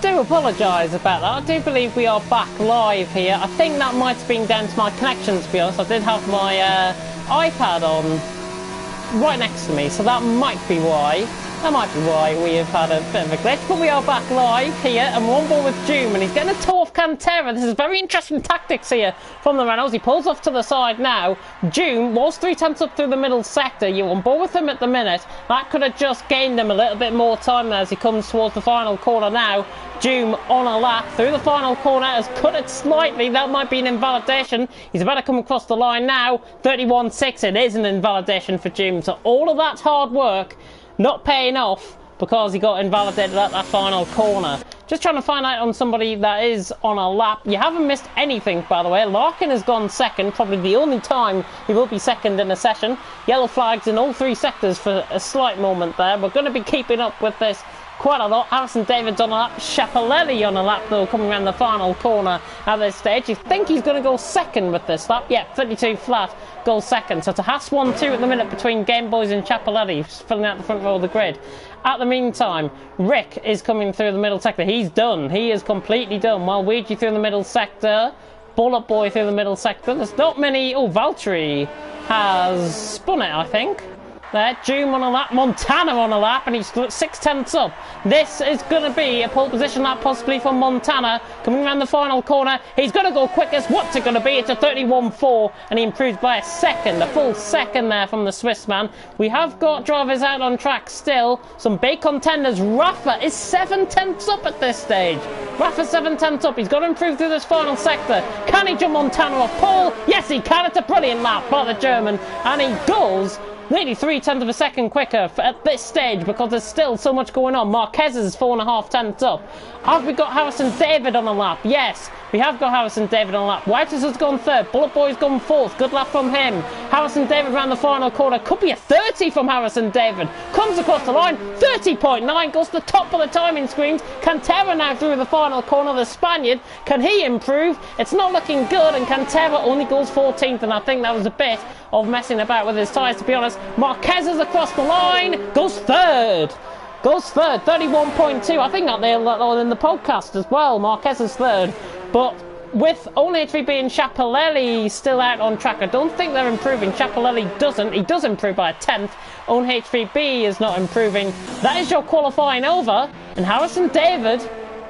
do apologise about that. I do believe we are back live here. I think that might have been down to my connection, to be honest. I did have my iPad on right next to me, so that might be why. That might be why we have had a bit of a glitch, but we are back live here, and we're on board with Doom, and he's getting a toe off Cantera. This is very interesting tactics here from the Renaults. He pulls off to the side now. Doom was 3/10 up through the middle sector. You're on board with him at the minute. That could have just gained him a little bit more time there as he comes towards the final corner now. Doom on a lap through the final corner, has cut it slightly. That might be an invalidation. He's about to come across the line now. 31.6, it is an invalidation for Doom. So all of that hard work not paying off because he got invalidated at that final corner. Just trying to find out on somebody that is on a lap. You haven't missed anything, by the way. Larkin has gone second, probably the only time he will be second in a session. Yellow flags in all three sectors for a slight moment there. We're going to be keeping up with this quite a lot. Harrison David's on a lap. Schiaparelli on a lap, though, coming around the final corner at this stage. You think he's going to go second with this lap? Yeah, 32 flat, goes second. So it's a Haas 1-2 at the minute between Game Boys and Schiaparelli, filling out the front row of the grid. At the meantime, Rick is coming through the middle sector. He's done. He is completely done. While Luigi through the middle sector. Bullet Boy through the middle sector. There's not many... Oh, Valtteri has spun it, I think. There, Doom on a lap, Montana on a lap, and he's 6/10 up. This is going to be a pole position lap possibly for Montana. Coming around the final corner, he's going to go quickest. What's it going to be? It's a 31.4, and he improves by a second, a full second there from the Swiss man. We have got drivers out on track still. Some big contenders. Rafa is 7/10 up at this stage. Rafa 7/10 up. He's got to improve through this final sector. Can he jump Montana off pole? Yes, he can. It's a brilliant lap by the German, and he goes nearly 0.3 of a second quicker at this stage because there's still so much going on. Marquez is 4.5 up. Have we got Harrison David on a lap? Yes, we have got Harrison David on a lap. Wouters has gone third. Bullet Boy's gone fourth. Good lap from him. Harrison David round the final corner. Could be a 30 from Harrison David. Comes across the line. 30.9 goes to the top of the timing screens. Cantera now through the final corner. The Spaniard. Can he improve? It's not looking good, and Cantera only goes 14th, and I think that was a bit of messing about with his tyres, to be honest. Marquez is across the line. Goes third. 31.2. I think that they're in the podcast as well. Marquez is third. But with only HVB and Schiaparelli still out on track, I don't think they're improving. Schiaparelli doesn't. He does improve by a 10th. Own HVB is not improving. That is your qualifying over. And Harrison David,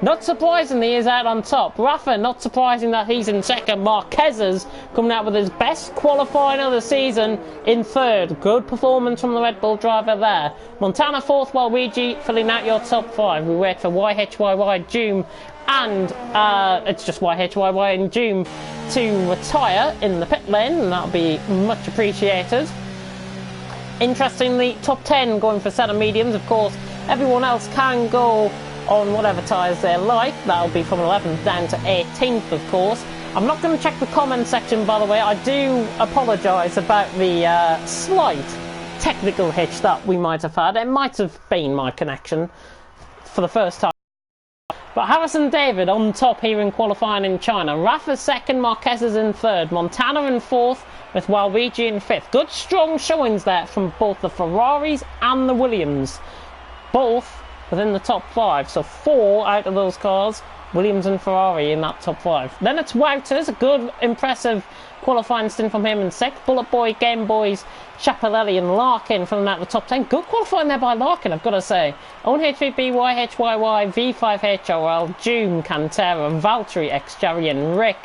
not surprisingly, is out on top. Rafa, not surprising that he's in second. Marquez coming out with his best qualifying of the season in third. Good performance from the Red Bull driver there. Montana fourth, while Luigi filling out your top five. We wait for YHYY Doom and it's just YHYY and Doom to retire in the pit lane, and that'll be much appreciated. Interestingly, top 10 going for set of mediums. Of course, everyone else can go on whatever tyres they like. That'll be from 11th down to 18th, of course. I'm not going to check the comment section, by the way. I do apologise about the slight technical hitch that we might have had. It might have been my connection for the first time. But Harrison David on top here in qualifying in China. Rafa second, Marquez is in third. Montana in fourth, with Waluigi in fifth. Good strong showings there from both the Ferraris and the Williams. Both within the top five. So 4 out of those cars, Williams and Ferrari in that top 5. Then it's Wouters, a good, impressive qualifying stint from him in sixth. Bullet Boy, Game Boys, Schiaparelli and Larkin filling out the top 10. Good qualifying there by Larkin, I've got to say. Own HVB, YHYY, V5HRL, Doom, Cantera, Valtteri, Xjarry and Rick.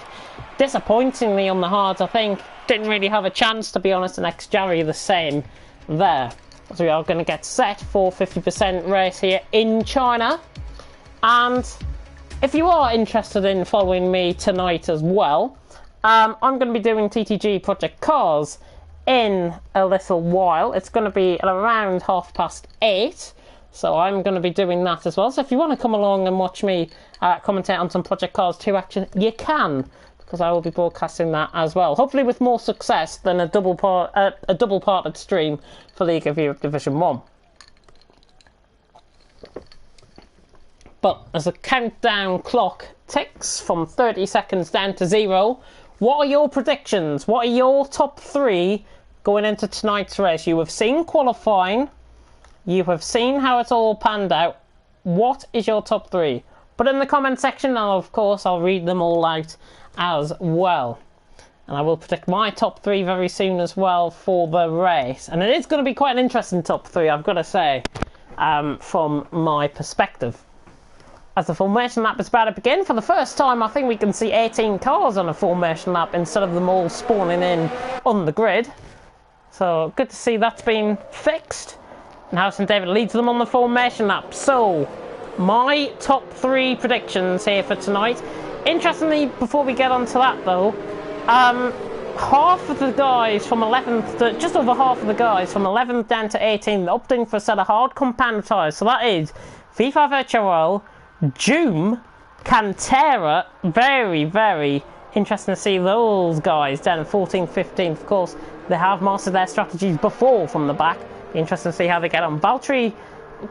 Disappointingly on the hards, I think. Didn't really have a chance, to be honest, and Xjarry the same there. So we are going to get set for 50% race here in China. And if you are interested in following me tonight as well, I'm going to be doing TTG Project Cars in a little while. It's going to be at around 8:30. So I'm going to be doing that as well. So if you want to come along and watch me commentate on some Project Cars 2 action, you can, because I will be broadcasting that as well. Hopefully with more success than a double-parted stream for League of Europe Division 1. But as the countdown clock ticks from 30 seconds down to 0, what are your predictions? What are your top 3 going into tonight's race? You have seen qualifying. You have seen how it's all panned out. What is your top 3? Put in the comment section, and of course I'll read them all out as well. And I will predict my top 3 very soon as well for the race. And it is going to be quite an interesting top 3, I've got to say, from my perspective. As the formation lap is about to begin, for the first time I think we can see 18 cars on a formation lap instead of them all spawning in on the grid. So good to see that's been fixed. And Harrison David leads them on the formation lap. So, my top 3 predictions here for tonight. Interestingly, before we get on to that though, half of the guys from 11th to, just over half of the guys from 11th down to 18th opting for a set of hard compound tyres. So that is V5 HRL, Joom, Cantera. Very, very interesting to see those guys down in 14th, 15th. Of course, they have mastered their strategies before from the back. Interesting to see how they get on. Valtteri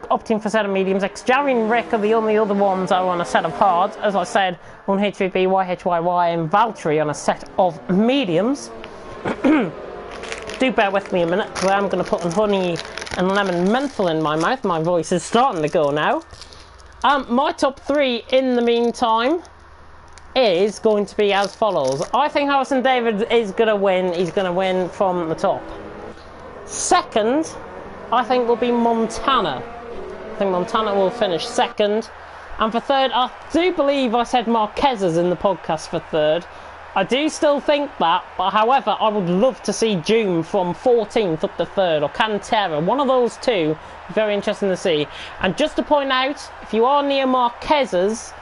opting for a set of mediums. Xjavi and Rick are the only other ones that are on a set of hards. As I said, on HVB, YHYY and Valtteri on a set of mediums. Do bear with me a minute, because I'm going to put honey and lemon menthol in my mouth. My voice is starting to go now. My top 3 in the meantime is going to be as follows. I think Harrison David is going to win. He's going to win from the top. Second, I think will be Montana. I think Montana will finish second. And for third, I do believe I said Marquez's in the podcast for third. I do still think that, but however, I would love to see Joom from 14th up to third, or Cantera. One of those two. Very interesting to see. And just to point out, if you are near Marquez's,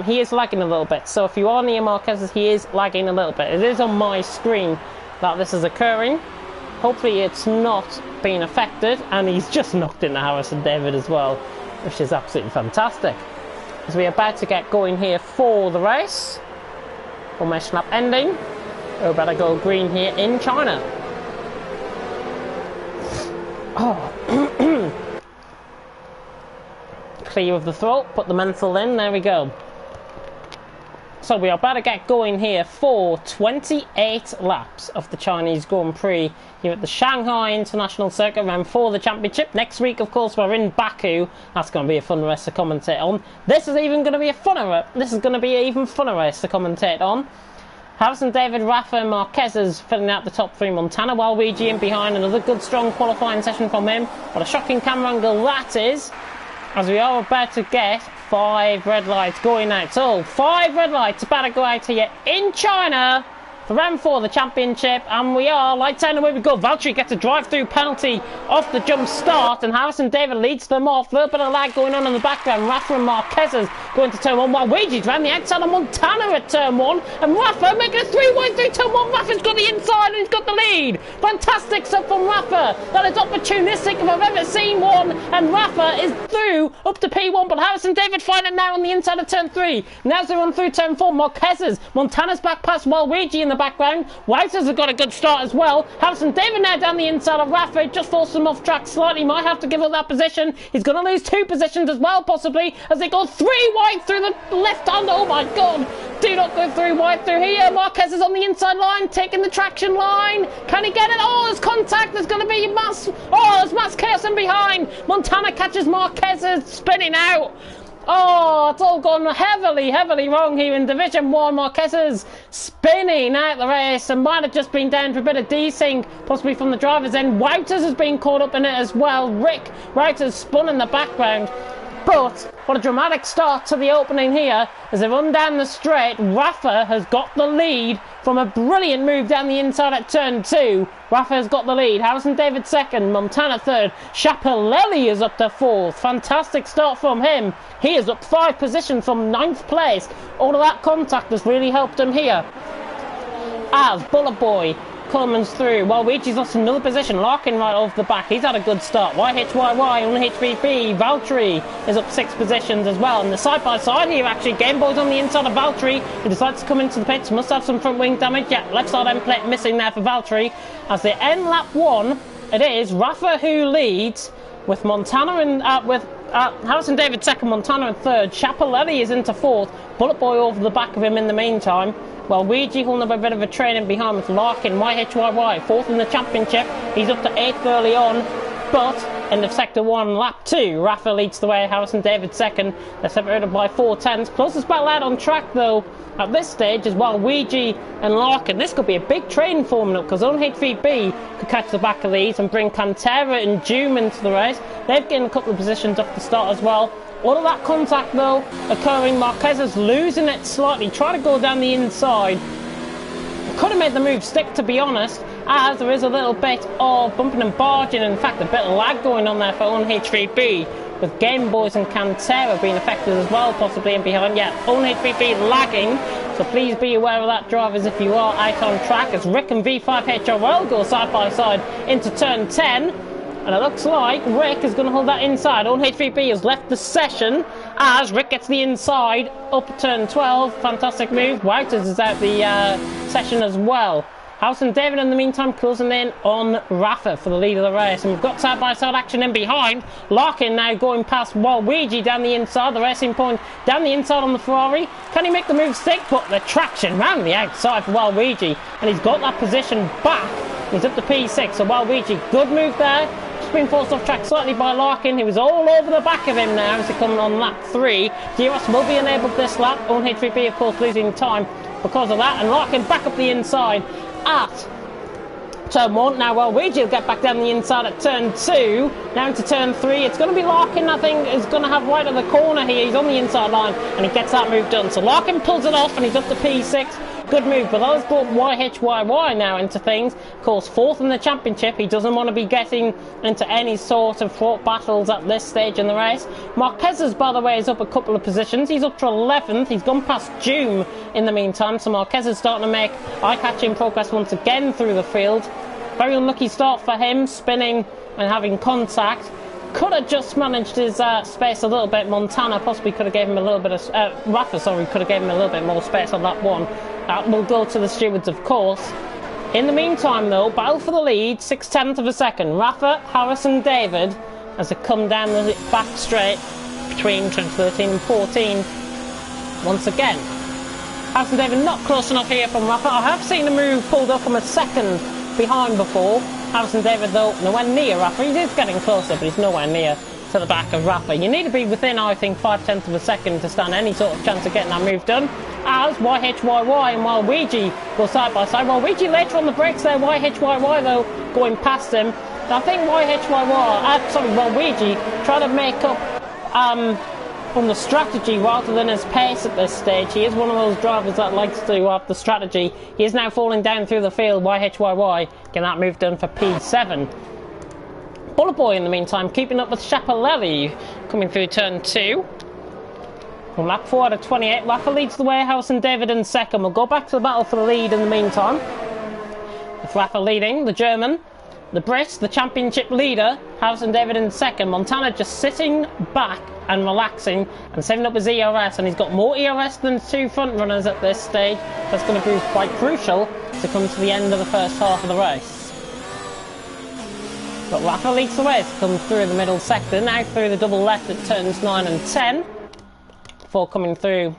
he is lagging a little bit. So if you are near Marquez's, he is lagging a little bit. It is on my screen that this is occurring. Hopefully it's not being affected, and he's just knocked into Harrison David as well, which is absolutely fantastic. As we're about to get going here for the race. Formation lap ending. We're about to go green here in China. Oh. Clear of the throat, put the menthol in, there we go. So we are about to get going here for 28 laps of the Chinese Grand Prix here at the Shanghai International Circuit, round 4 of the championship. Next week, of course, we're in Baku. That's going to be a fun race to commentate on. This is even going to be a funner. This is going to be an even funner race to commentate on. Harrison David, Rafa and Marquez is filling out the top 3. Montana, Waluigi in behind. Another good, strong qualifying session from him. What a shocking camera angle that is. As we are about to get 5 red lights going out. So, 5 red lights about to go out here in China for round 4 of the championship. And we are, lights out and away we go. Valtteri gets a drive-through penalty off the jump start. And Harrison David leads them off. A little bit of lag going on in the background. Rafa and Marquez going to turn 1. While Luigi's round the outside of Montana at turn 1. And Rafa making a 3-way through turn 1. Rafa's got the inside and he's got the lead. Fantastic stuff from Rafa. That is opportunistic if I've ever seen one. And Rafa is through up to P1. But Harrison David fighting now on the inside of turn 3. Now they run through turn 4. Marquez's. Montana's back past Waluigi in the background. Wouters have got a good start as well. Harrison David now down the inside of Rafa. Just forced him off track slightly. Might have to give up that position. He's going to lose 2 positions as well, possibly, as they go 3 wide through the left hand. Oh my god. Do not go 3 wide through here. Marquez is on the inside line, taking the traction line. Can he get it? Oh, there's contact. There's going to be mass. Oh, there's mass chaos in behind. Montana catches Marquez spinning out. Oh, it's all gone heavily wrong here in Division 1. Marquez is spinning out the race and might have just been down for a bit of desync, possibly from the driver's end. Wouters has been caught up in it as well. Rick Wouters spun in the background. But what a dramatic start to the opening here. As they run down the straight, Rafa has got the lead from a brilliant move down the inside at turn 2. Rafa has got the lead. Harrison David second, Montana third. Schiaparelli is up to 4th. Fantastic start from him. He is up 5 positions from 9th place. All of that contact has really helped him here. As Bullet Boy comes through, while Luigi's lost another position. Larkin right off the back. He's had a good start. YHYY on HVB. Valtteri is up 6 positions as well. And the side-by-side here, actually, Game Boy's on the inside of Valtteri. He decides to come into the pits. Must have some front wing damage. Yeah, left side end plate missing there for Valtteri. As they end lap 1, it is Rafa who leads, with Montana and with Harrison David second, Montana in third. Schiaparelli is into 4th. Bullet Boy over the back of him in the meantime. Well, Luigi holding up a bit of a training behind with Larkin, YHYY, 4th in the championship. He's up to 8th early on, but end of sector 1, lap 2. Rafa leads the way, Harrison David second. They're separated by 4 tenths. Closest battle out on track though at this stage is Waluigi and Larkin. This could be a big train forming up, because UnHVB could catch the back of these and bring Cantera and Doom into the race. They've gained a couple of positions off the start as well. All of that contact though occurring. Marquez is losing it slightly, trying to go down the inside. Could have made the move stick, to be honest, as there is a little bit of bumping and barging, in fact a bit of lag going on there for UnHVB, with Game Boys and Cantera being affected as well, possibly in behind. Yeah, UnHVB lagging, so please be aware of that, drivers, if you are out on track, as Rick and V5HRL go side by side into turn 10. And it looks like Rick is going to hold that inside. UnHVB has left the session as Rick gets the inside up turn 12. Fantastic move. Wouters is out the session as well. House and David in the meantime closing in on Rafa for the lead of the race. And we've got side-by-side action in behind. Larkin now going past Waluigi down the inside. The Racing Point down the inside on the Ferrari. Can he make the move stick? But the traction round the outside for Waluigi. And he's got that position back. He's up to P6. So Waluigi, good move there. Been forced off track slightly by Larkin, who was all over the back of him now as he comes on lap 3. DRS will be enabled this lap. UnHVB of course losing time because of that, and Larkin back up the inside at turn 1. Now Waluigi will get back down the inside at turn 2. Now into turn 3. It's going to be Larkin, I think, is going to have right at the corner here. He's on the inside line and he gets that move done. So Larkin pulls it off and he's up to P6. Good move, but that has brought YHYY now into things. Of course, 4th in the championship. He doesn't want to be getting into any sort of fraught battles at this stage in the race. Marquez, by the way, is up a couple of positions. He's up to 11th. He's gone past Doom in the meantime, so Marquez is starting to make eye-catching progress once again through the field. Very unlucky start for him, spinning and having contact. Could have just managed his space a little bit. Montana possibly could have gave him a little bit of... Rafa, sorry, could have given him a little bit more space on that one. That will go to the stewards, of course. In the meantime, though, battle for the lead, 6/10 of a second. Rafa, Harrison, David, as they come down the back straight between turn 13 and 14. Once again, Harrison David not close enough here from Rafa. I have seen the move pulled up from a second behind before. Harrison David, though, nowhere near Rafa. He is getting closer, but he's nowhere near to the back of Rafa. You need to be within, I think, 5/10 of a second to stand any sort of chance of getting that move done. As YHYY and Waluigi go side by side. Waluigi later on the brakes there. YHYY, though, going past him. And I think Waluigi trying to make up on the strategy rather than his pace at this stage. He is one of those drivers that likes to have the strategy. He is now falling down through the field. YHYY getting that move done for P7. Bullet Boy in the meantime keeping up with Schiaparelli coming through turn 2. From lap 4 out of 28, Rafa leads the way, House and David in second. We'll go back to the battle for the lead in the meantime. With Rafa leading, the German, the Brit, the championship leader, House and David in second. Montana just sitting back and relaxing and saving up his ERS, and he's got more ERS than 2 front runners at this stage. That's going to prove quite crucial to come to the end of the first half of the race. But Rafa leads the way as he comes through the middle sector, now through the double left at turns 9 and 10. Before coming through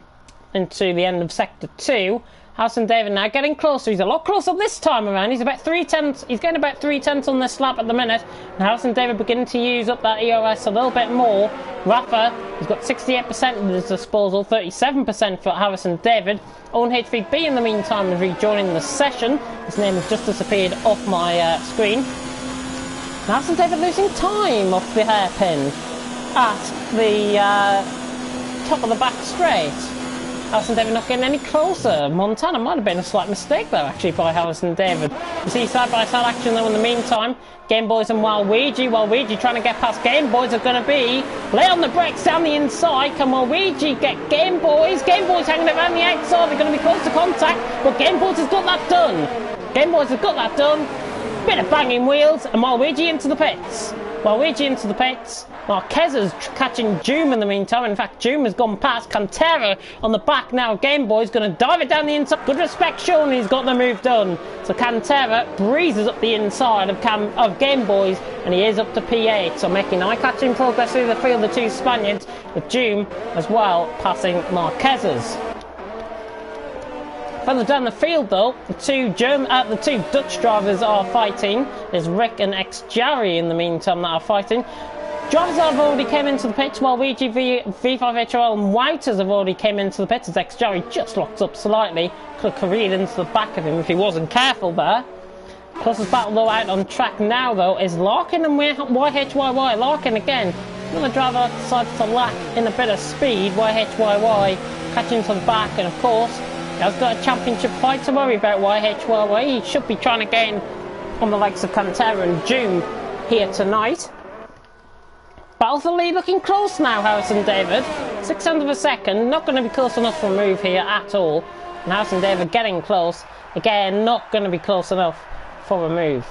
into the end of sector 2. House and David now getting closer. He's a lot closer this time around. He's about 3/10. He's getting about 3/10 on this lap at the minute. And House and David beginning to use up that ERS a little bit more. Rafa has got 68% at his disposal, 37% for Harrison David. UnHVB in the meantime is rejoining the session. His name has just disappeared off my screen. Harrison David losing time off the hairpin at the top of the back straight. Harrison David not getting any closer. Montana might have been a slight mistake there actually by Harrison David. You see side by side action though in the meantime. Game Boys and Waluigi. Waluigi trying to get past Game Boys are going to be lay on the brakes down the inside. Can Waluigi get Game Boys? Game Boys hanging around the outside. They're going to be close to contact, but Game Boys has got that done. Game Boys have got that done. Bit of banging wheels and Waluigi into the pits. Waluigi into the pits. Marquez is catching Doom in the meantime. In fact, Doom has gone past Cantera on the back now. Game Boy's going to dive it down the inside. Good respect shown, he's got the move done. So Cantera breezes up the inside of Game Boys, and he is up to P8. So making eye-catching progress through the field, the 2 Spaniards, with Doom as well passing Marquez's. Further down the field, though, the two Dutch drivers are fighting. There's Rick and X-Jarry in the meantime that are fighting. Drivers that have already came into the pits, while VGV, V5HRL and Wouters have already came into the pits as X-Jarry just locked up slightly. Could have careered into the back of him if he wasn't careful there. Closest battle though out on track now though is Larkin and YHYY. Larkin again, another driver decides to lack in a bit of speed. YHYY catching to the back, and of course he has got a championship fight to worry about. YHYY, he should be trying to gain on the likes of Cantera and Doom here tonight. Battle for the lead looking close now, Harrison David. 6/10 of a second, not going to be close enough for a move here at all. And Harrison David getting close, again not going to be close enough for a move.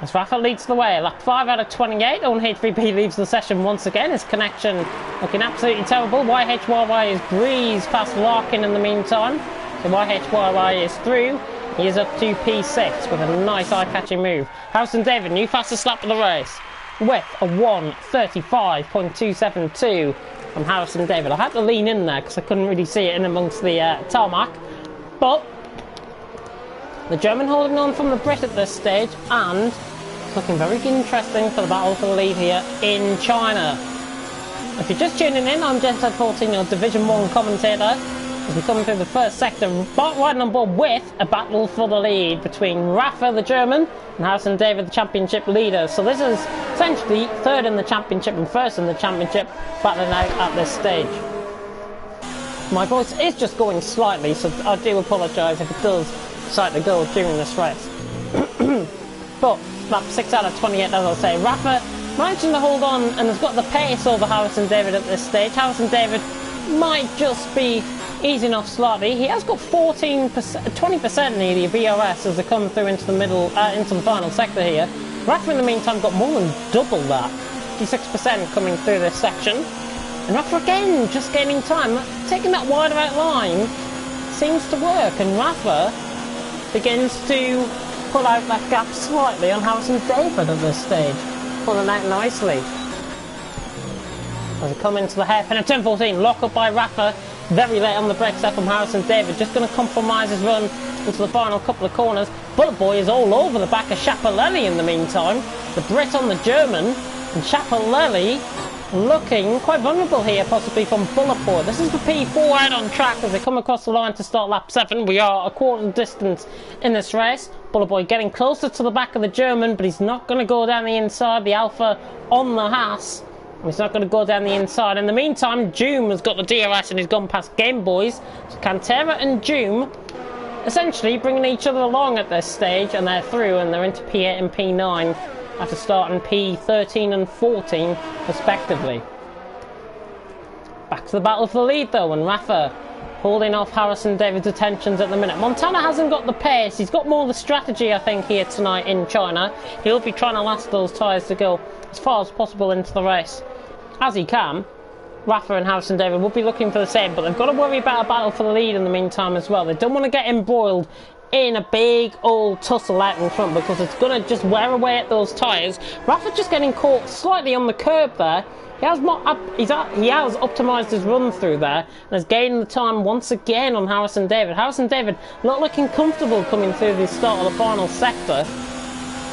As Rafa leads the way, lap 5 out of 28, Owen HVP leaves the session once again. His connection looking absolutely terrible. YHYY is breezed past Larkin in the meantime. So YHYY is through. He is up to P6 with a nice eye-catching move. Harrison David, new fastest lap of the race, with a 1:35.272 from Harrison David. I had to lean in there because I couldn't really see it in amongst the tarmac. But the German holding on from the Brit at this stage, and looking very interesting for the battle for the lead here in China. If you're just tuning in, I'm Gented14, your Division 1 commentator. As we come through the first sector, riding on board with a battle for the lead between Rafa, the German, and Harrison David, the championship leader. So this is essentially third in the championship and first in the championship battling out at this stage. My voice is just going slightly, so I do apologise if it does decide to go during this race. But lap 6 out of 28, as I say, Rafa managing to hold on and has got the pace over Harrison David at this stage. Harrison David might just be easing off slightly. He has got 20% nearly of ERS as they come through into the middle, into the final sector here. Rafa in the meantime got more than double that, 56% coming through this section. And Rafa again just gaining time, taking that wider out line seems to work, and Rafa begins to pull out that gap slightly on Harrison David at this stage, pulling out nicely. As they come into the hairpin of turn 14, lock up by Rafa, very late on the brakes there from Harrison David, just going to compromise his run into the final couple of corners. Bullet Boy is all over the back of Schiaparelli in the meantime, the Brit on the German, and Schiaparelli looking quite vulnerable here, possibly from Bullet Boy. This is the P4 out on track as they come across the line to start lap 7. We are a quarter distance in this race. Bullet Boy getting closer to the back of the German, but he's not going to go down the inside. The Alpha on the Haas. He's not going to go down the inside. In the meantime, Doom has got the DRS and he's gone past Game Boys. So Cantera and Doom essentially bringing each other along at this stage, and they're through and they're into P8 and P9 after starting P13 and 14 respectively. Back to the battle for the lead though, and Rafa holding off Harrison David's attentions at the minute. Montana hasn't got the pace, he's got more of the strategy I think here tonight in China. He'll be trying to last those tyres to go as far as possible into the race as he can. Rafa and Harrison David will be looking for the same, but they've got to worry about a battle for the lead in the meantime as well. They don't want to get embroiled in a big old tussle out in front because it's going to just wear away at those tyres. Rafa just getting caught slightly on the curb there. He has optimised his run through there and has gained the time once again on Harrison David. Harrison David not looking comfortable coming through the start of the final sector.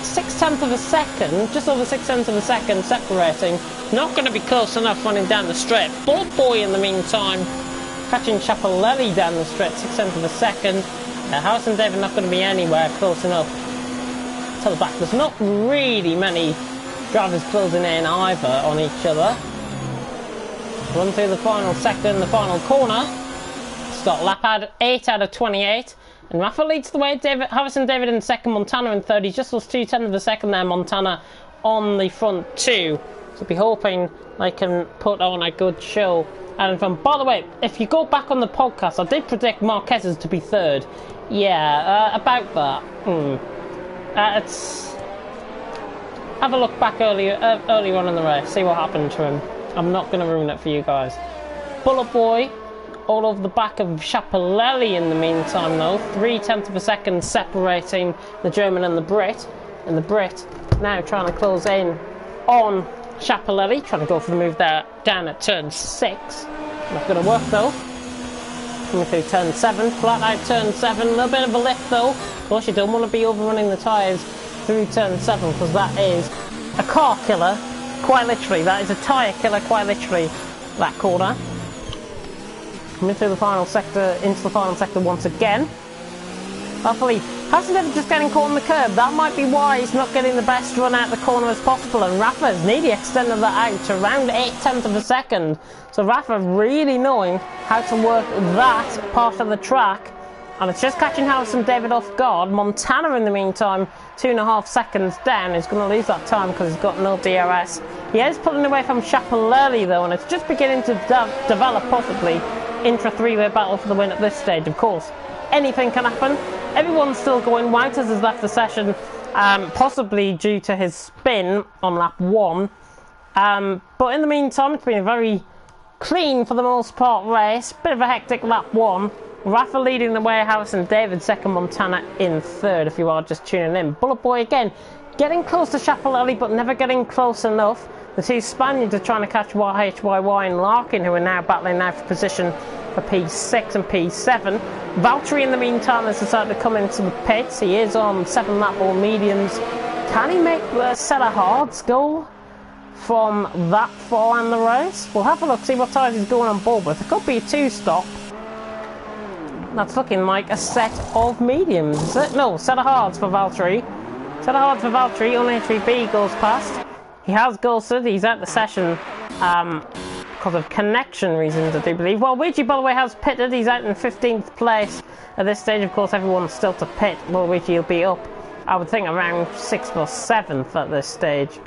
6/10 of a second, just over 6/10 of a second separating. Not going to be close enough running down the straight. Bullet Boy in the meantime catching Schiaparelli down the straight, 6/10 of a second. Harrison David not going to be anywhere close enough to the back. There's not really many drivers closing in either on each other. Run through the final sector in the final corner. Start lap 8 out of 28. And Rafa leads the way. Harrison David in second, Montana in third. He's just lost 2/10 of a second there, Montana on the front two. So be hoping they can put on a good show. And from, by the way, if you go back on the podcast, I did predict Marquez to be third. Yeah, about that. Have a look back earlier on in the race, see what happened to him. I'm not going to ruin it for you guys. Bullet Boy all over the back of Schiaparelli in the meantime though. 3/10 of a second separating the German and the Brit. And the Brit now trying to close in on Schiaparelli, trying to go for the move there down at turn 6. Not going to work though. coming through turn 7, flat out turn 7, a little bit of a lift though. Of course you don't want to be overrunning the tyres through turn 7 because that is a car killer, quite literally. That is a tyre killer, quite literally, that corner. Coming through the final sector, into the final sector once again. Hopefully, Harrison just getting caught on the curb. That might be why he's not getting the best run out the corner as possible. And Rafa's nearly extended that out to around 0.8 of a second. So Rafa really knowing how to work that part of the track. And it's just catching Harrison David off guard. Montana, in the meantime, 2.5 seconds down. He's going to lose that time because he's got no DRS. He is pulling away from Chapelelli, though, and it's just beginning to develop, possibly, into a three-way battle for the win at this stage. Of course, anything can happen. Everyone's still going. Wouters has left the session, possibly due to his spin on lap 1. But in the meantime, it's been a very clean, for the most part, race. Bit of a hectic lap 1. Rafa leading the way, Harrison David second, Montana in third, if you are just tuning in. Bullet Boy again, getting close to Chapelelli, but never getting close enough. The two Spaniards are trying to catch YHYY and Larkin, who are now battling now for position for P6 and P7. Valtteri, in the meantime, has decided to come into the pits. He is on 7 lap ball mediums. Can he make the Senna Hards goal from that far in the race? We'll have a look, see what tyres he's going on board with. It could be a 2-stop. That's looking like a set of mediums, is it? No, set of hards for Valtteri. Set of hards for Valtteri. On HVB goes past. He has ghosted. He's at the session because of connection reasons, I do believe. Well, Luigi, by the way, has pitted. He's out in 15th place at this stage. Of course, everyone's still to pit. Well, Luigi will be up, I would think, around 6th or 7th at this stage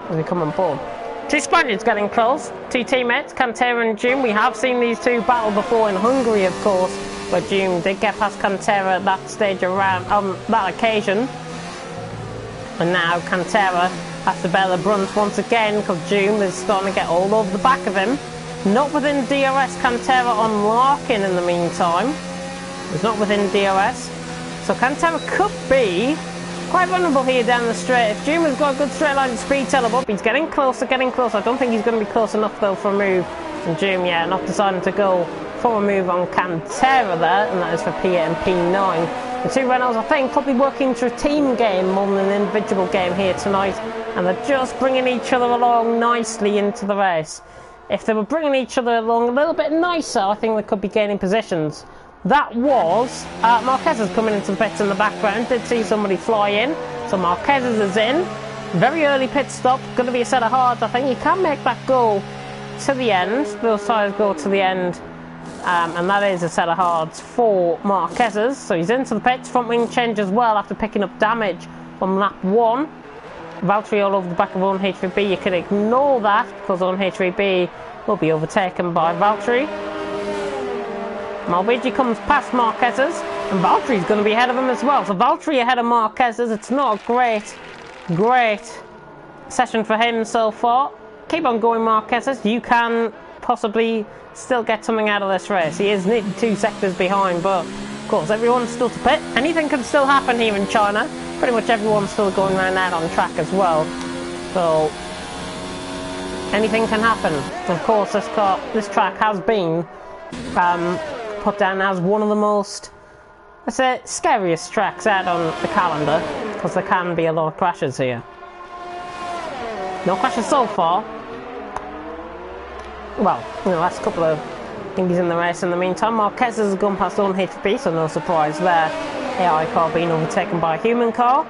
as we come on board. Two Spaniards getting close. Two teammates, Cantera and June. We have seen these two battle before in Hungary, of course, where June did get past Cantera at that stage around on that occasion. And now Cantera has to bear the brunt once again because June is starting to get all over the back of him. Not within DRS, Cantera on Larkin in the meantime. He's not within DRS. So Cantera could be quite vulnerable here down the straight. If June has got a good straight line to speed tell him up, he's getting closer, getting closer. I don't think he's going to be close enough though for a move. And June, yeah, not deciding to go for a move on Cantera there, and that is for P8 and P9. The two Renaults, I think, probably working through a team game more than an individual game here tonight, and they're just bringing each other along nicely into the race. If they were bringing each other along a little bit nicer, I think they could be gaining positions. That was Marquez is coming into the pits in the background. Did see somebody fly in, so Marquez is in. Very early pit stop, going to be a set of hards. I think he can make that go to the end. Those tyres go to the end. And that is a set of hards for Marquez's. So he's into the pits, front wing change as well after picking up damage from lap 1. Valtteri all over the back of On HVB. You can ignore that because On HVB will be overtaken by Valtteri. Malvigi comes past Marquez's and Valtteri's going to be ahead of him as well. So Valtteri ahead of Marquez's. It's not a great session for him so far. Keep on going, Marquez's. You can possibly still get something out of this race. He is nearly 2 sectors behind, but of course everyone's still to pit. Anything can still happen here in China. Pretty much everyone's still going around out on track as well, so anything can happen. Of course, this track has been put down as one of the most, let's say, scariest tracks out on the calendar because there can be a lot of crashes here. No crashes so far. Well, last couple of thingies in the race in the meantime. Marquez has gone past On HB, so no surprise there. AI car being overtaken by a human car.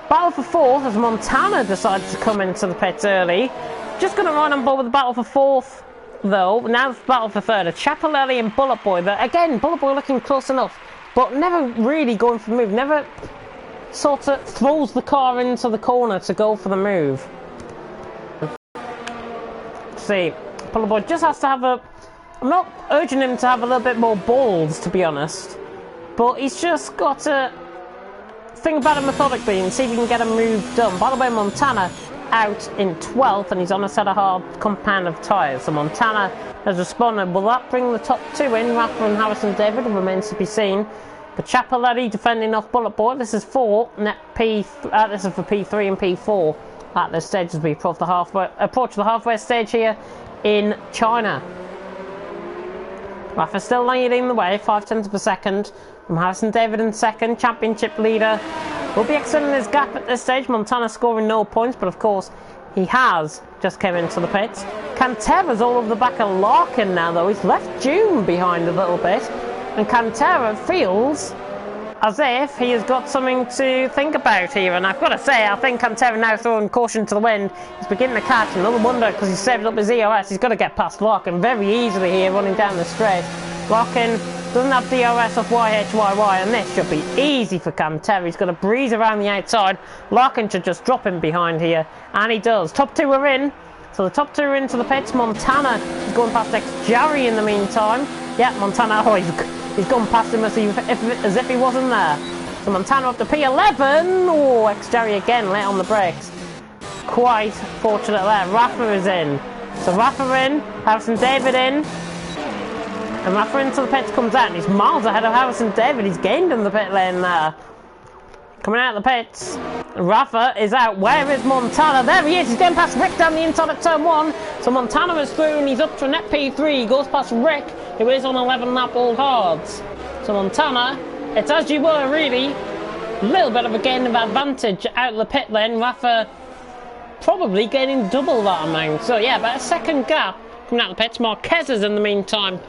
Battle for 4th as Montana decides to come into the pits early. Just going to run on board with the battle for 4th, though. Now the battle for 3rd. Chapelelli and Bullet Boy. Again, Bullet Boy looking close enough, but never really going for the move. Never sort of throws the car into the corner to go for the move. Let's see. Bullet Boy just has to have a... I'm not urging him to have a little bit more balls, to be honest. But he's just got to think about it methodically and see if he can get a move done. By the way, Montana out in 12th and he's on a set of hard compound of tyres. So Montana has responded. Will that bring the top 2 in? Rafa and Harrison David remains to be seen. But Chapelelli defending off Bullet Boy. This is for this is for P3 and P4 at this stage as we approach the halfway stage here in China. Rafa still leading the way, 0.5 of a second from Harrison David in second. Championship leader will be extending his gap at this stage. Montana scoring no points, but of course he has just come into the pits. Cantera's all over the back of Larkin now, though. He's left June behind a little bit, and Cantera feels as if he has got something to think about here. And I've got to say, I think Cantera now throwing caution to the wind. He's beginning to catch. Another wonder, because he's saved up his EOS. He's got to get past Larkin very easily here, running down the straight. Larkin doesn't have DRS off YHYY, and this should be easy for Cantera. He's got to breeze around the outside. Larkin should just drop him behind here, and he does. Top two are in. So the top two are into the pits. Montana is going past Xjarry in the meantime. Yeah, Montana, he's gone past him as if he wasn't there. So Montana up to P11. Oh, Xjarry again late on the brakes. Quite fortunate there. Rafa is in. So Rafa in, Harrison David in. And Rafa into the pits comes out, and he's miles ahead of Harrison David. He's gained in the pit lane there. Coming out of the pits, Rafa is out. Where is Montana? There he is. He's getting past Rick down the inside at turn 1. So Montana is through, and he's up to a net P3. He goes past Rick, who is on 11 lap all hards. So Montana, it's as you were really. A little bit of a gain of advantage out of the pit lane. Rafa probably gaining double that amount. So yeah, about a second gap coming out of the pits. Marquez's in the meantime.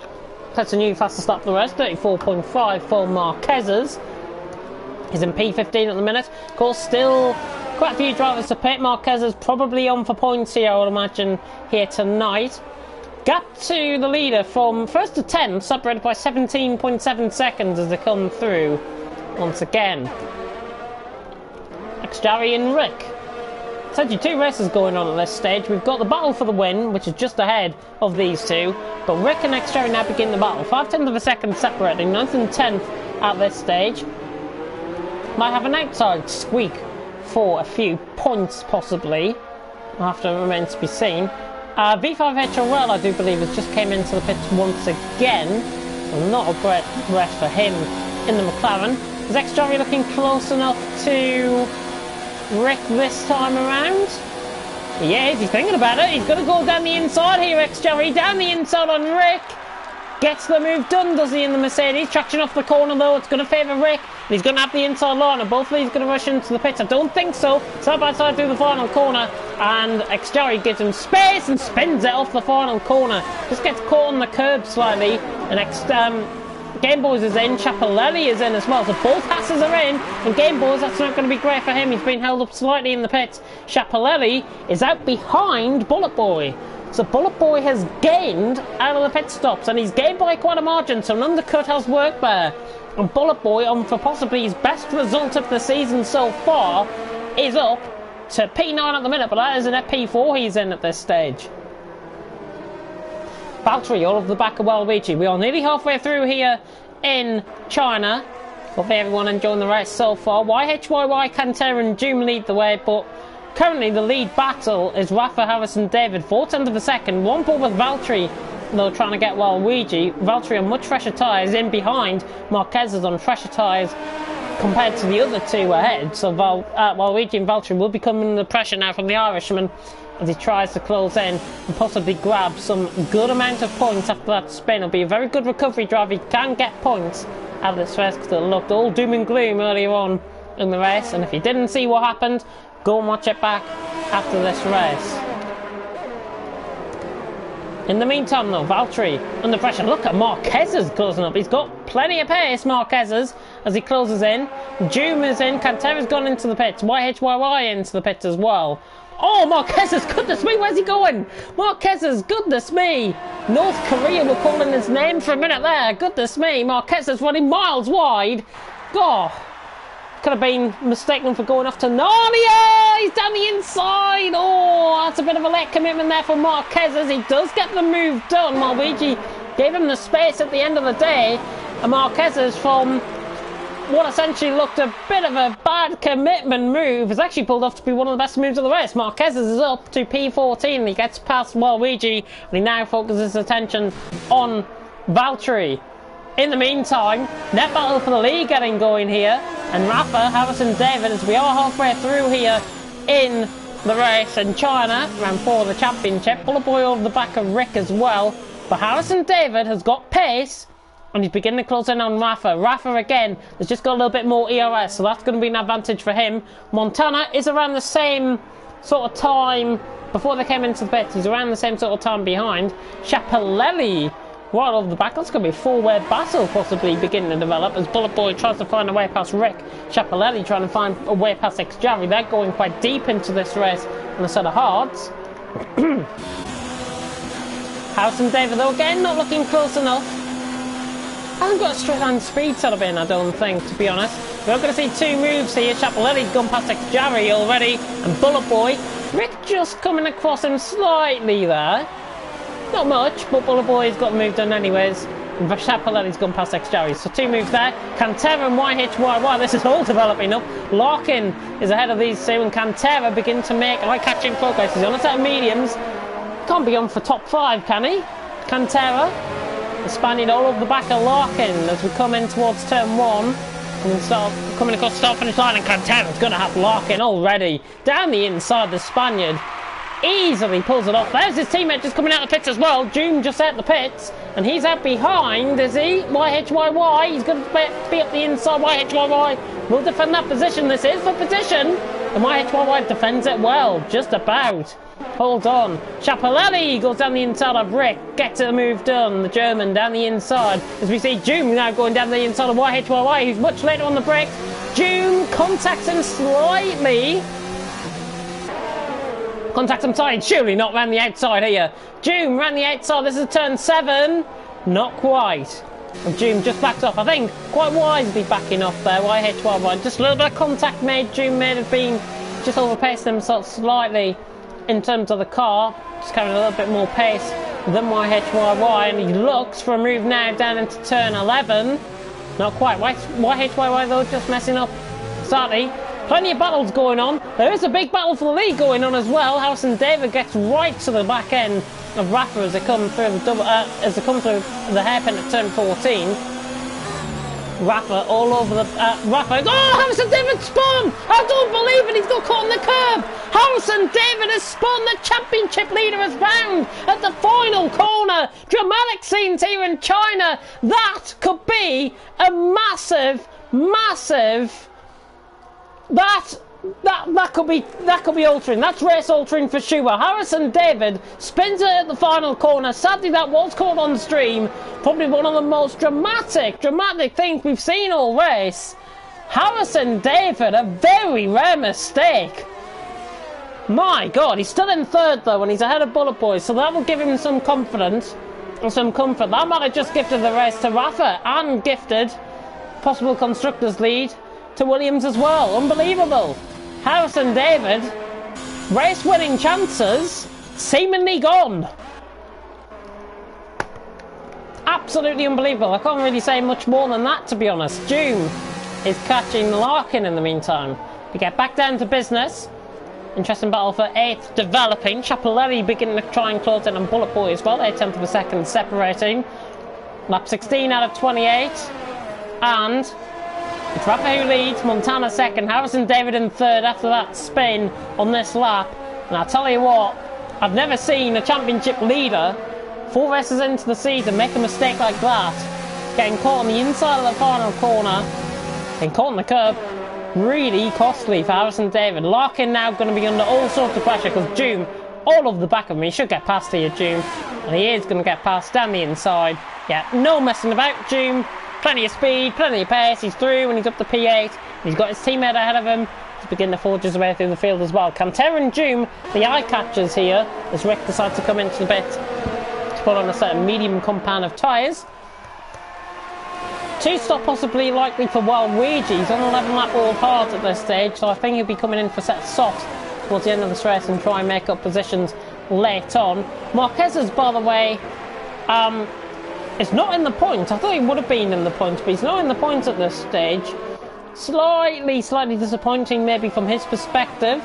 That's a new fastest lap for the rest, 34.5 for Marquez's. He's in P15 at the minute. Of course, still quite a few drivers to pit. Marquez is probably on for points here, I would imagine, here tonight. Gap to the leader from 1st to 10th, separated by 17.7 seconds as they come through once again. Xjarry and Rick. Essentially two races going on at this stage. We've got the battle for the win, which is just ahead of these two. But Rick and Xjarry now begin the battle. 0.5 of a second separating, 9th and 10th at this stage. Might have an outside squeak for a few points, possibly. After it remains to be seen. V5HRL, I do believe, has just came into the pits once again. So not a great race for him in the McLaren. Is Xjarry looking close enough to Rick this time around? He is. He's thinking about it. He's going to go down the inside here, Xjarry. Down the inside on Rick. Gets the move done, does he, in the Mercedes? Traction off the corner, though. It's going to favour Rick. And he's going to have the inside line, and both of these are going to rush into the pits. I don't think so. Side by side through the final corner, and Xjarry gives him space and spins it off the final corner. Just gets caught on the curb slightly, and Game Boys is in. Chapelelli is in as well. So both Hasses are in, and Game Boys, that's not going to be great for him. He's been held up slightly in the pits. Chapelelli is out behind Bullet Boy. So Bullet Boy has gained out of the pit stops, and he's gained by quite a margin, so an undercut has worked there. And Bullet Boy, on for possibly his best result of the season so far, is up to P9 at the minute, but that is an P4 he's in at this stage. Valtteri all over the back of Waluigi. We are nearly halfway through here in China. Hopefully everyone enjoying the race so far. YHYY, Cantera and Doom lead the way, but currently the lead battle is Rafa, Harrison David, 0.4 of a second. 1 pole with Valtteri, though, trying to get Waluigi. Valtteri on much fresher tyres in behind. Marquez is on fresher tyres compared to the other two ahead. So Waluigi and Valtteri will be coming under pressure now from the Irishman as he tries to close in and possibly grab some good amount of points after that spin. It'll be a very good recovery drive. He can get points out of this race because it looked all doom and gloom earlier on in the race. And if you didn't see what happened, go and watch it back after this race. In the meantime, though, Valtteri under pressure. Look at Marquez's closing up. He's got plenty of pace, Marquez's, as he closes in. Doom is in. Cantera's gone into the pits. YHYY into the pits as well. Oh, Marquez's, goodness me, where's he going? Marquez's, goodness me. North Korea were calling his name for a minute there. Goodness me, Marquez's running miles wide. God. Could have been mistaken for going off to Narnia. He's down the inside. Oh, that's a bit of a late commitment there for Marquez as he does get the move done. Waluigi gave him the space at the end of the day. And Marquez is from what essentially looked a bit of a bad commitment move has actually pulled off to be one of the best moves of the race. Marquez is up to P14. He gets past Waluigi and he now focuses his attention on Valtteri. In the meantime, net battle for the lead getting going here, and Rafa, Harrison David, as we are halfway through here in the race in China, round 4 of the championship. Bullet Boy over the back of Rick as well. But Harrison David has got pace, and he's beginning to close in on Rafa. Rafa, again, has just got a little bit more ERS, so that's going to be an advantage for him. Montana is around the same sort of time before they came into the pits. He's around the same sort of time behind. Schiaparelli right over the back. That's going to be a four-way battle possibly beginning to develop as Bullet Boy tries to find a way past Rick. Schiaparelli trying to find a way past Xjavi. They're going quite deep into this race on a set of hards. Harrison David, though, again, not looking close enough. Hasn't got a straight line speed set up in, I don't think, to be honest. We're going to see two moves here. Schiaparelli's gone past Xjavi already, and Bullet Boy. Rick just coming across him slightly there. Not much, but Bullet Boy's got the move done anyways. And Schiaparelli's gone past Xjavi. So two moves there. Cantera and YHYY, this is all developing up. Larkin is ahead of these two, and Cantera begin to make eye-catching progress. He's on a set of mediums. Can't be on for top 5, can he? Cantera, the Spaniard all over the back of Larkin as we come in towards turn 1. And we start coming across the start-finish line, and Cantera's going to have Larkin already. Down the inside, the Spaniard easily pulls it off. There's his teammate just coming out of the pits as well. Doom just out the pits, and he's out behind, is he? YHYY, he's going to be up the inside. YHYY will defend that position. This is for position, and YHYY defends it well, just about. Hold on. Schiaparelli goes down the inside of Rick. Gets the move done. The German down the inside. As we see Doom now going down the inside of YHYY, who's much later on the brakes. Doom contacts him slightly. Contacts him tight. Surely not round the outside here. Doom round the outside. This is turn 7. Not quite. And Doom just backed off. I think quite wisely backing off there. YHYY. Just a little bit of contact made. Doom may have been just overpaced himself slightly in terms of the car, just carrying a little bit more pace than YHYY, and he looks for a move now down into turn 11. Not quite. YHYY though just messing up slightly. Plenty of battles going on. There is a big battle for the lead going on as well. Harrison David gets right to the back end of Rafa as they come through the hairpin at turn 14. Rafa all over the Rafa. Oh, Harrison David spun! I don't believe it. He's got caught on the curb. Harrison David has spun. The championship leader has found at the final corner. Dramatic scenes here in China. That could be a massive. That could be altering. That's race altering for sure. Harrison David spins it at the final corner. Sadly, that was caught on stream. Probably one of the most dramatic things we've seen all race. Harrison David, a very rare mistake. My God, he's still in third though, and he's ahead of Bullet Boy, so that will give him some confidence and some comfort. That might have just gifted the race to Rafa and gifted possible constructors lead to Williams as well. Unbelievable. Harrison David, race winning chances seemingly gone. Absolutely unbelievable. I can't really say much more than that, to be honest. Doom is catching Larkin in the meantime. We get back down to business. Interesting battle for 8th developing. Schiaparelli beginning to try and close in on Bullet Boy as well. 8th of a second separating. Lap 16 out of 28. And it's Rafa who leads, Montana second, Harrison David in third after that spin on this lap. And I'll tell you what, I've never seen a championship leader 4 races into the season make a mistake like that. Getting caught on the inside of the final corner, getting caught on the curb. Really costly for Harrison David. Larkin now going to be under all sorts of pressure because Doom all over the back of him. He should get past here, Doom. And he is going to get past down the inside. Yeah, no messing about, Doom. Plenty of speed, plenty of pace. He's through and he's up to P8. He's got his teammate ahead of him. He's beginning to forge his way through the field as well. Cantera and Doom, the eye catchers here, as Rick decides to come into the pit to put on a set of medium compound of tyres. 2-stop possibly likely for Waluigi. He's on 11 lap all hard at this stage, so I think he'll be coming in for a set of softs towards the end of the race and try and make up positions late on. Marquez, by the way, is not in the point. I thought he would have been in the point, but he's not in the point at this stage. Slightly disappointing maybe from his perspective,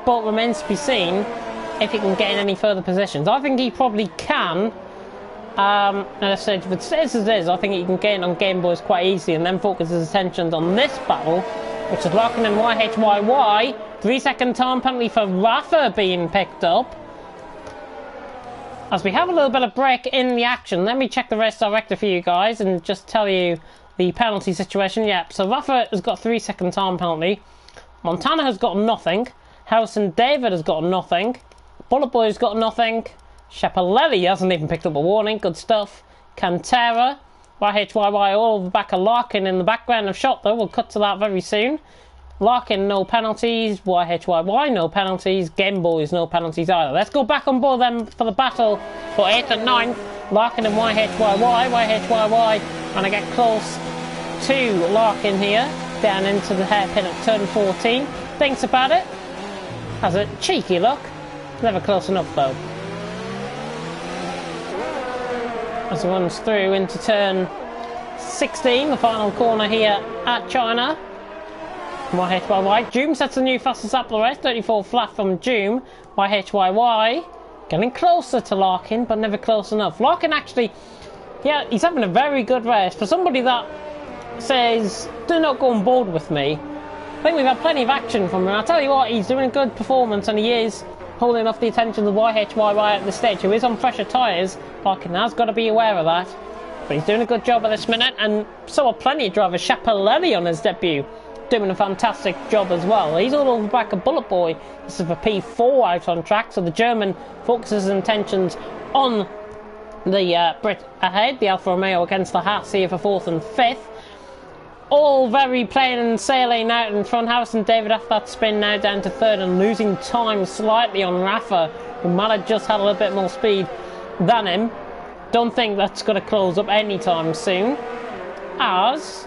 but remains to be seen if he can gain any further positions. I think he probably can. At a stage, if it stays as it is, I think he can gain on Game Boys quite easily and then focus his attention on this battle, which is Larkin and YHYY. 3-second time penalty for Rafa being picked up. As we have a little bit of break in the action, let me check the race director for you guys and just tell you the penalty situation. Yep, so Rafa has got 3 second time penalty. Montana has got nothing. Harrison David has got nothing. Bullet Boy's got nothing. Schiaparelli hasn't even picked up a warning. Good stuff. Cantera, YHYY all over the back of Larkin in the background of shot though. We'll cut to that very soon. Larkin, no penalties. YHYY, no penalties. Game Boys, no penalties either. Let's go back on board then for the battle for 8th and 9th. Larkin and YHYY. YHYY trying to get close to Larkin here. Down into the hairpin at turn 14. Thinks about it. Has a cheeky look. Never close enough though. As it runs through into turn 16, the final corner here at China. YHYY. Joom sets a new fastest lap of the race, 34 flat from Joom. YHYY getting closer to Larkin, but never close enough. Larkin actually, yeah, he's having a very good race. For somebody that says, do not go on board with me, I think we've had plenty of action from him. I'll tell you what, he's doing a good performance and he is holding off the attention of YHYY at this stage, who is on fresher tyres. Larkin has got to be aware of that. But he's doing a good job at this minute, and so are plenty of drivers. Schiaparelli on his debut, doing a fantastic job as well. He's all over the back of Bullet Boy. This is for P4 out on track, so the German focuses his intentions on the Brit ahead. The Alfa Romeo against the Haas here for 4th and 5th. All very plain and sailing out in front. Harrison David after that spin now down to 3rd and losing time slightly on Rafa, who might have just had a little bit more speed than him. Don't think that's going to close up anytime soon. As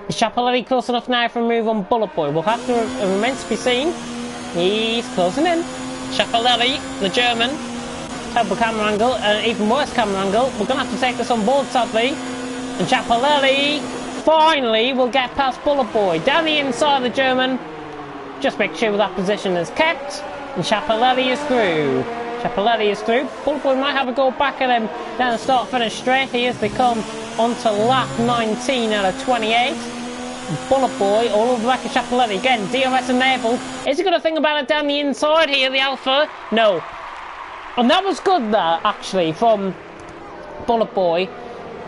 is Schiaparelli close enough now for a move on Bullet Boy? We'll have to remain to be seen. He's closing in. Schiaparelli, the German. Terrible camera angle, an even worse camera angle. We're going to have to take this on board sadly. And Schiaparelli finally will get past Bullet Boy. Down the inside of the German. Just make sure that position is kept. And Schiaparelli is through. Schiaparelli is through. Bullet Boy might have a go back at him down the start finish straight. He is to come onto lap 19 out of 28. Bullet Boy all over the back of Schiaparelli. Again, DRS enabled. Is he going to think about it down the inside here, the Alpha? No. And that was good there, actually, from Bullet Boy.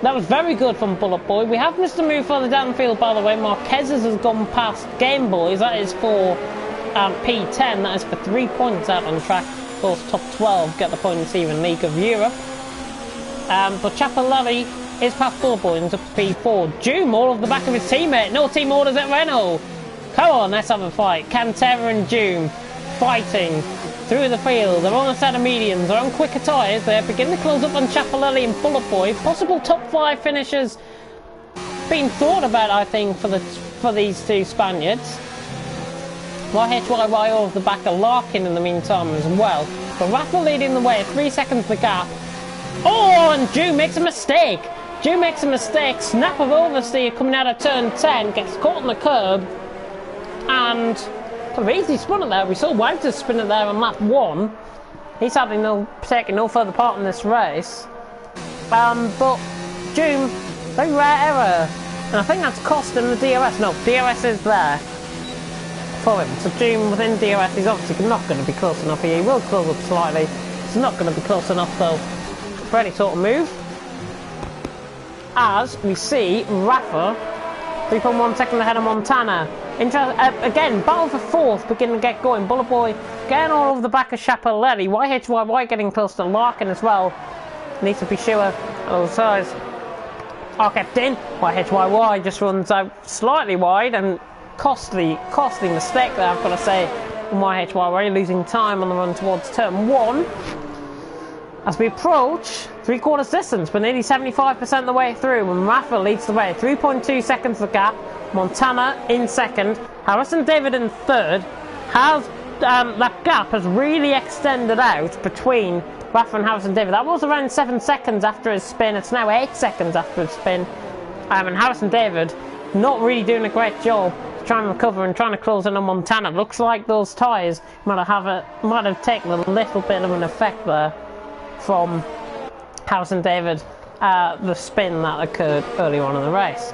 That was very good from Bullet Boy. We have missed a move further downfield, by the way. Marquez's has gone past Game Boys. That is for P10. That is for 3 points out on track. Of course, top 12 get the points even League of Europe. But Schiaparelli is past Bullet Boy into P4. Joom all over the back of his teammate. No team orders at Renault. Come on, let's have a fight. Cantera and Joom fighting through the field. They're on a set of mediums. They're on quicker tyres. They're beginning to close up on Schiaparelli and Bullet Boy. Possible top 5 finishes being thought about, I think, for these two Spaniards. YHYY over the back of Larkin in the meantime as well. But Rafa leading the way, 3 seconds the gap. Oh, and Joom makes a mistake. Joom makes a mistake. Snap of oversteer coming out of turn 10. Gets caught on the curb. And kind of easy spun it there. We saw Wouters spin it there on lap 1. He's taking no further part in this race. But Joom, very rare error. And I think that's cost him the DRS. No, DRS is there for him. So Joom within DRS, he's obviously not going to be close enough here. He will close up slightly. He's not going to be close enough though for any sort of move. As we see Rafa 3.1 seconds ahead of Montana. Again, battle for 4th beginning to get going. Bullet Boy getting all over the back of Schiaparelli. YHYY getting close to Larkin as well. Needs to be sure those sides are kept in. YHYY just runs out slightly wide and costly mistake there, I've got to say. And YHYY losing time on the run towards turn 1. As we approach 3/4 distance, but nearly 75% of the way through, and Rafa leads the way. 3.2 seconds the gap. Montana in 2nd. Harrison David in 3rd. That gap has really extended out between Rafa and Harrison David. That was around 7 seconds after his spin. It's now 8 seconds after his spin. And Harrison David not really doing a great job trying to recover and trying to close in on Montana. Looks like those tyres might have taken a little bit of an effect there from Harrison David, the spin that occurred earlier on in the race.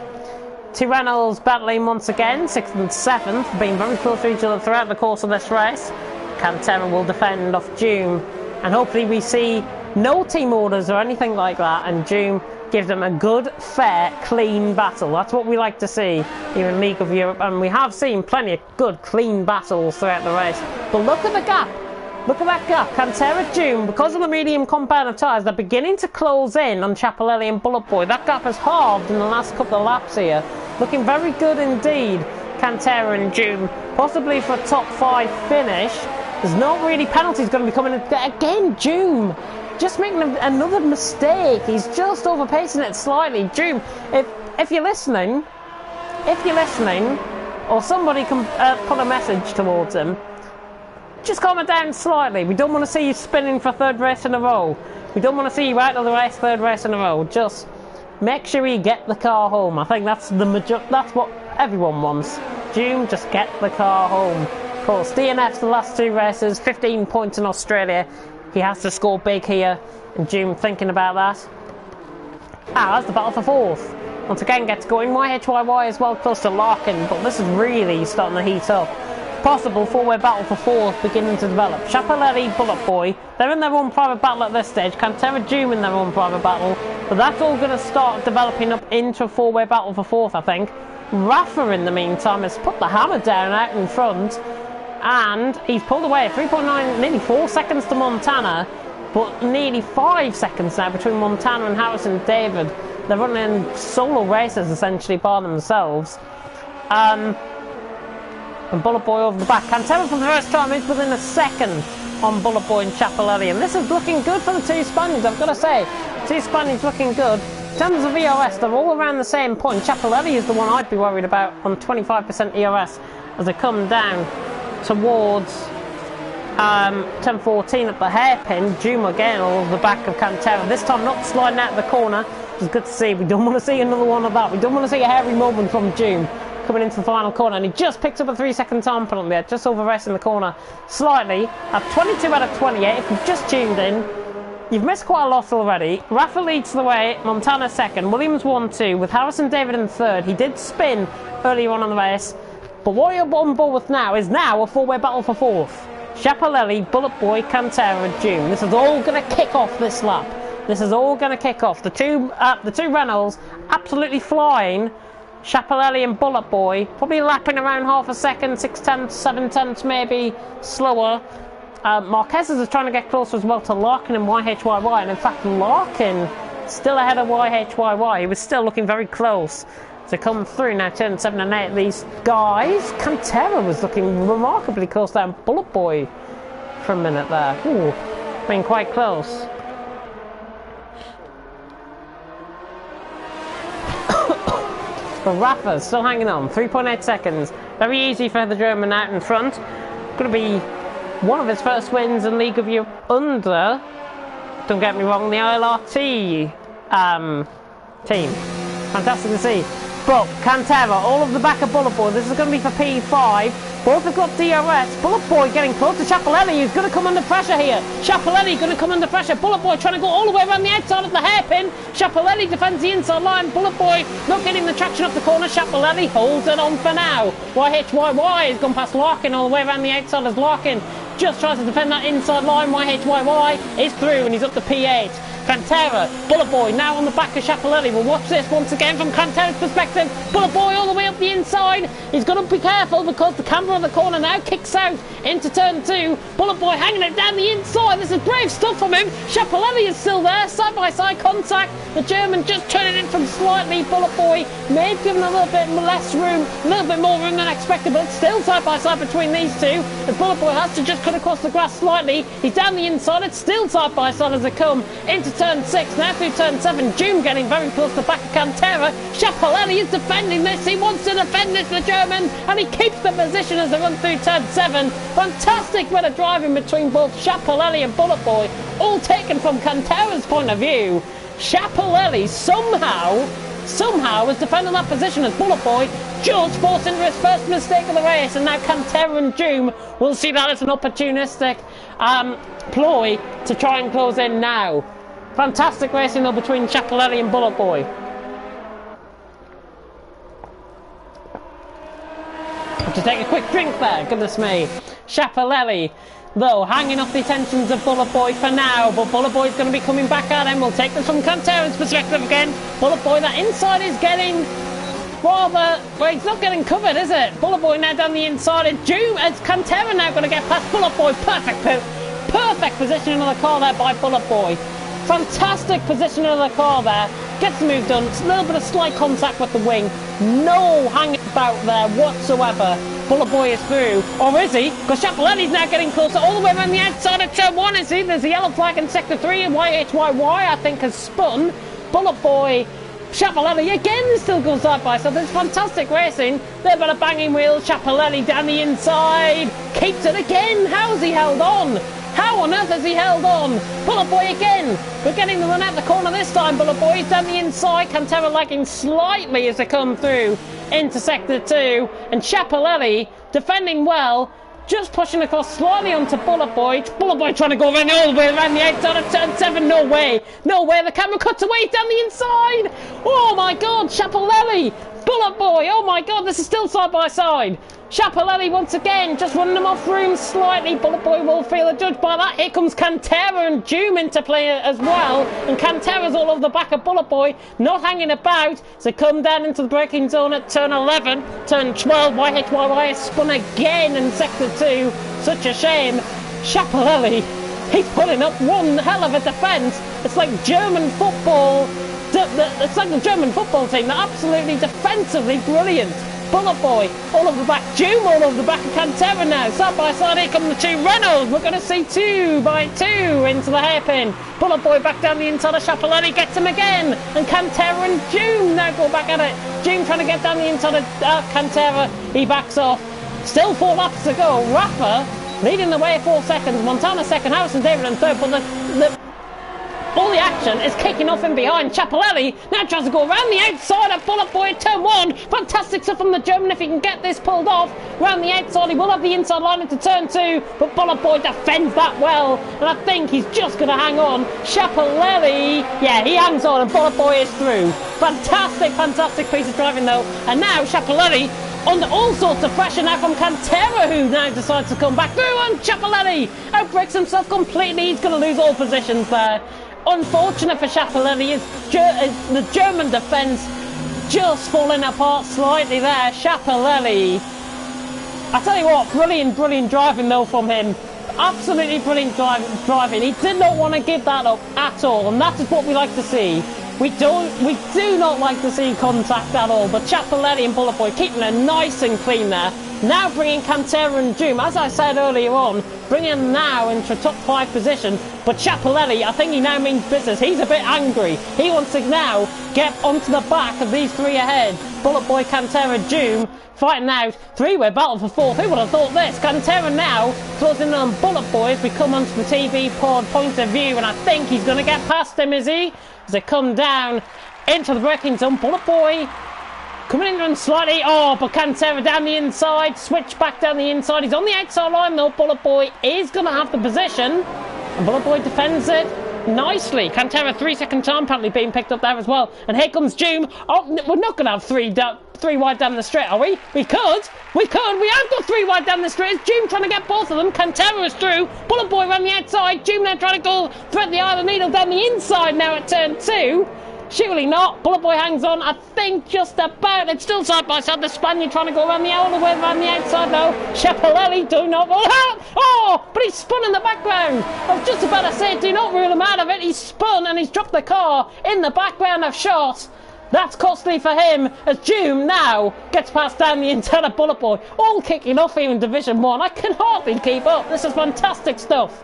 Two Renaults battling once again, 6th and 7th, being very close to each other throughout the course of this race. Cantera will defend off Joom and hopefully we see no team orders or anything like that, and Doom gives them a good, fair, clean battle. That's what we like to see in League of Europe, and we have seen plenty of good, clean battles throughout the race. But look at the gap. Look at that gap. Cantera Doom, because of the medium compound of tyres, they're beginning to close in on Ciappellelli and Bullet Boy. That gap has halved in the last couple of laps here. Looking very good indeed, Cantera and Doom. Possibly for a top 5 finish. There's not really penalties going to be coming in. Again, Doom just making another mistake. He's just overpacing it slightly. Doom, if you're listening, or somebody can put a message towards him, just calm it down slightly. We don't want to see you spinning for 3rd race in a row. We don't want to see you out of the race 3rd race in a row. Just make sure you get the car home. I think that's what everyone wants. Doom, just get the car home. Of course, DNF's the last 2 races, 15 points in Australia. He has to score big here, and Doom thinking about that. That's the battle for 4th. Once again, gets going. YHYY is well close to Larkin, but this is really starting to heat up. Possible 4-way battle for 4th beginning to develop. Ciappellelli, Bullet Boy, they're in their own private battle at this stage. Cantera Doom in their own private battle, but that's all going to start developing up into a 4-way battle for 4th, I think. Rafa, in the meantime, has put the hammer down out in front, and he's pulled away 3.9, nearly 4 seconds to Montana, but nearly 5 seconds now between Montana and Harrison David. They're running solo races essentially by themselves. And Bullet Boy over the back. Cantera for the first time is within a second on Bullet Boy and Ciappellelli, and this is looking good for the 2 Spaniards, I've got to say. 2 Spaniards looking good. In terms of ERS, they're all around the same point. Ciappellelli is the one I'd be worried about on 25% ERS as they come down towards 10-14 at the hairpin. Doom again over the back of Cantera, this time not sliding out of the corner, which is good to see. We don't want to see another one of that. We don't want to see a hairy moment from Doom coming into the final corner, and he just picks up a 3-second time penalty there, just over resting the corner slightly. At 22 out of 28, if you've just tuned in, you've missed quite a lot already. Rafa leads the way, Montana second, Williams 1-2, with Harrison David in third. He did spin earlier on in the race, but what you're on board with now is now a 4-way battle for 4th. Ciappellelli, Bullet Boy, Cantera, Doom. This is all going to kick off this lap. This is all going to kick off. The two Renaults absolutely flying. Ciappellelli and Bullet Boy probably lapping around half a second, 6 tenths, 7 tenths maybe slower. Marquez is trying to get closer as well to Larkin and YHYY, and in fact Larkin still ahead of YHYY. He was still looking very close to come through now. Turn 7 and 8, these guys. Cantera was looking remarkably close down Bullet Boy for a minute there. Ooh, been quite close. But Rafa's still hanging on, 3.8 seconds. Very easy for the German out in front. Going to be one of his first wins in League of Europe under, don't get me wrong, the ILRT team. Fantastic to see. But Cantera, all of the back of Bullet Boy. This is going to be for P5. Both have got DRS. Bullet Boy getting close to Ciappellelli, who's going to come under pressure here. Ciappellelli going to come under pressure. Bullet Boy trying to go all the way around the outside of the hairpin. Ciappellelli defends the inside line. Bullet Boy not getting the traction up the corner. Ciappellelli holds it on for now. YHYY has gone past Larkin all the way around the outside as Larkin just tries to defend that inside line. YHYY is through and he's up to P8. Cantera, Bullet Boy now on the back of Ciappellelli. We'll watch this once again from Cantera's perspective. Bullet Boy all the way up the inside. He's got to be careful because the camera of the corner now kicks out into turn 2. Bullet Boy hanging it down the inside. This is brave stuff from him. Ciappellelli is still there. Side-by-side contact. The German just turning it from slightly. Bullet Boy may have given a little bit less room, a little bit more room than expected, but it's still side-by-side between these two. The Bullet Boy has to just cut across the grass slightly. He's down the inside. It's still side-by-side as they come into turn 6, now through turn 7. Doom getting very close to the back of Cantera. Ciappellelli is defending this. He wants to defend this, the German, and he keeps the position as they run through turn 7. Fantastic bit of driving between both Ciappellelli and Bullet Boy, all taken from Cantera's point of view. Ciappellelli somehow was defending that position as Bullet Boy just forced into his first mistake of the race, and now Cantera and Doom will see that as an opportunistic ploy to try and close in now. Fantastic racing though between Ciappellelli and Bullet Boy. to take a quick drink there. Goodness me. Schiaparelli, though, hanging off the attentions of Bullet Boy for now, but Bullet Boy's going to be coming back at him. We'll take this from Cantera's perspective again. Bullet Boy, that inside is getting rather... Well, it's not getting covered, is it? Bullet Boy now down the inside, and Cantera now going to get past Bullet Boy. Perfect positioning of the car there by Bullet Boy. Fantastic positioning of the car there. Gets the move done. A little bit of slight contact with the wing. No hanging about there whatsoever. Bullet Boy is through. Or is he? Because Schiaparelli's now getting closer all the way around the outside of turn 1, is he? There's a yellow flag in sector 3, and YHYY, I think, has spun. Bullet Boy, Schiaparelli again still goes side by side. There's fantastic racing. They're about a banging wheel. Schiaparelli down the inside. Keeps it again. How's he held on? How on earth has he held on? Bullet Boy again. We're getting the run out the corner this time. Bullet Boy's down the inside. Cantera lagging slightly as they come through into sector 2. And Schiaparelli defending well. Just pushing across slightly onto Bullet Boy. Bullet Boy trying to go around all the way around the outside of turn 7. No way. No way. The camera cuts away down the inside. Oh my God. Schiaparelli. Bullet Boy. Oh my God. This is still side by side. Schiaparelli once again, just running them off room slightly. Bullet Boy will feel adjudged by that. Here comes Cantera and Doom into play as well. And Cantera's all over the back of Bullet Boy, not hanging about. So come down into the braking zone at turn 11. Turn 12, YHYY is spun again in sector 2. Such a shame. Schiaparelli, he's putting up one hell of a defence. It's like German football. It's like the German football team. They're absolutely defensively brilliant. Bullet Boy, all over the back. Doom all over the back of Cantera now. Side by side, here come the two Renaults. We're going to see 2 by 2 into the hairpin. Bullet Boy back down the inside of Schiaparelli, gets him again. And Cantera and Doom now go back at it. Doom trying to get down the inside of Cantera. He backs off. Still 4 laps to go. Rafa leading the way 4 seconds. Montana second, Harrison David in third. But all the action is kicking off in behind. Schiaparelli now tries to go around the outside of Bullet Boy at turn 1. Fantastic stuff from the German if he can get this pulled off. Around the outside, he will have the inside line into turn 2, but Bullet Boy defends that well, and I think he's just going to hang on. Schiaparelli, yeah, he hangs on, and Bullet Boy is through. Fantastic piece of driving though. And now Schiaparelli under all sorts of pressure now from Cantera, who now decides to come back through, and Schiaparelli outbreaks himself completely. He's going to lose all positions there. Unfortunate for Schiaparelli, the German defence just falling apart slightly there. Schiaparelli, I tell you what, brilliant driving though from him. Absolutely brilliant driving. He did not want to give that up at all, and that is what we like to see. We do not like to see contact at all, but Schiaparelli and Bullet Boy keeping it nice and clean there. Now bringing Cantera and Doom, as I said earlier on, bringing them now into top 5 position. But Schiaparelli, I think he now means business. He's a bit angry. He wants to now get onto the back of these 3 ahead. Bullet Boy, Cantera, Doom fighting out. 3-way battle for 4th. Who would have thought this? Cantera now closing in on Bullet Boy as we come onto the TV pod point of view, and I think he's going to get past him, is he? As they come down into the braking zone. Bullet Boy coming in slightly. Oh, but Cantera down the inside. Switch back down the inside. He's on the outside line though. Bullet Boy is going to have the position. And Bullet Boy defends it nicely. Cantera 3-second time penalty being picked up there as well. And here comes Doom. Oh, we're not going to have 3 wide down the straight, are we? We could. We have got 3 wide down the straight. It's Doom trying to get both of them. Cantera is through. Bullet Boy around the outside. Doom now trying to go thread the eye of the needle down the inside now at turn 2. Surely not. Bullet Boy hangs on, I think, just about. It's still side by side. The Spaniard trying to go around the all the way around the outside now. Schiaparelli, do not rule out. Oh, but he's spun in the background. I was just about to say, do not rule him out of it. He's spun and he's dropped the car in the background of shot. That's costly for him as Doom now gets past down the inside of Bullet Boy. All kicking off here in Division 1. I can hardly keep up. This is fantastic stuff.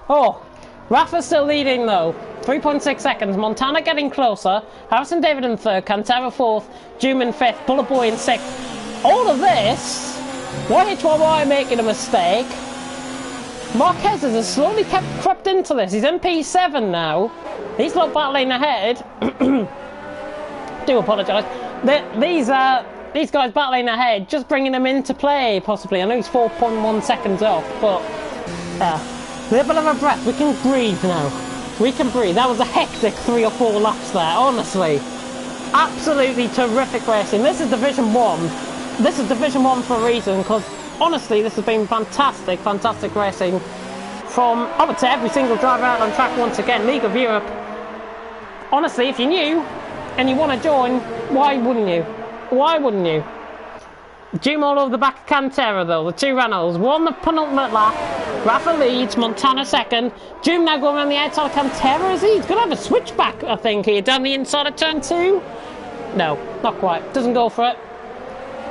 Oh, Rafa's still leading though. 3.6 seconds. Montana getting closer. Harrison David in 3rd. Cantera 4th. Doom in 5th. Bullet Boy in 6th. All of this, YHYY making a mistake. Marquez has slowly crept into this. He's in P7 now. He's not battling ahead. Do apologise. These guys battling ahead, just bringing him into play possibly. I know he's 4.1 seconds off, but a little bit of a breath. We can breathe now. We can breathe. That was a hectic 3 or 4 laps there, honestly. Absolutely terrific racing. This is Division 1. this is Division 1 for a reason, because honestly, this has been fantastic, fantastic racing from, I would say, every single driver out on track once again. League of Europe. Honestly, if you're new and you want to join, why wouldn't you? Why wouldn't you? Doom all over the back of Cantera though, the two Renaults. We're on the penultimate lap. Rafa leads, Montana second. Doom now going around the outside of Cantera, is he? He's going to have a switchback, I think, here, down the inside of turn 2. No, not quite. Doesn't go for it.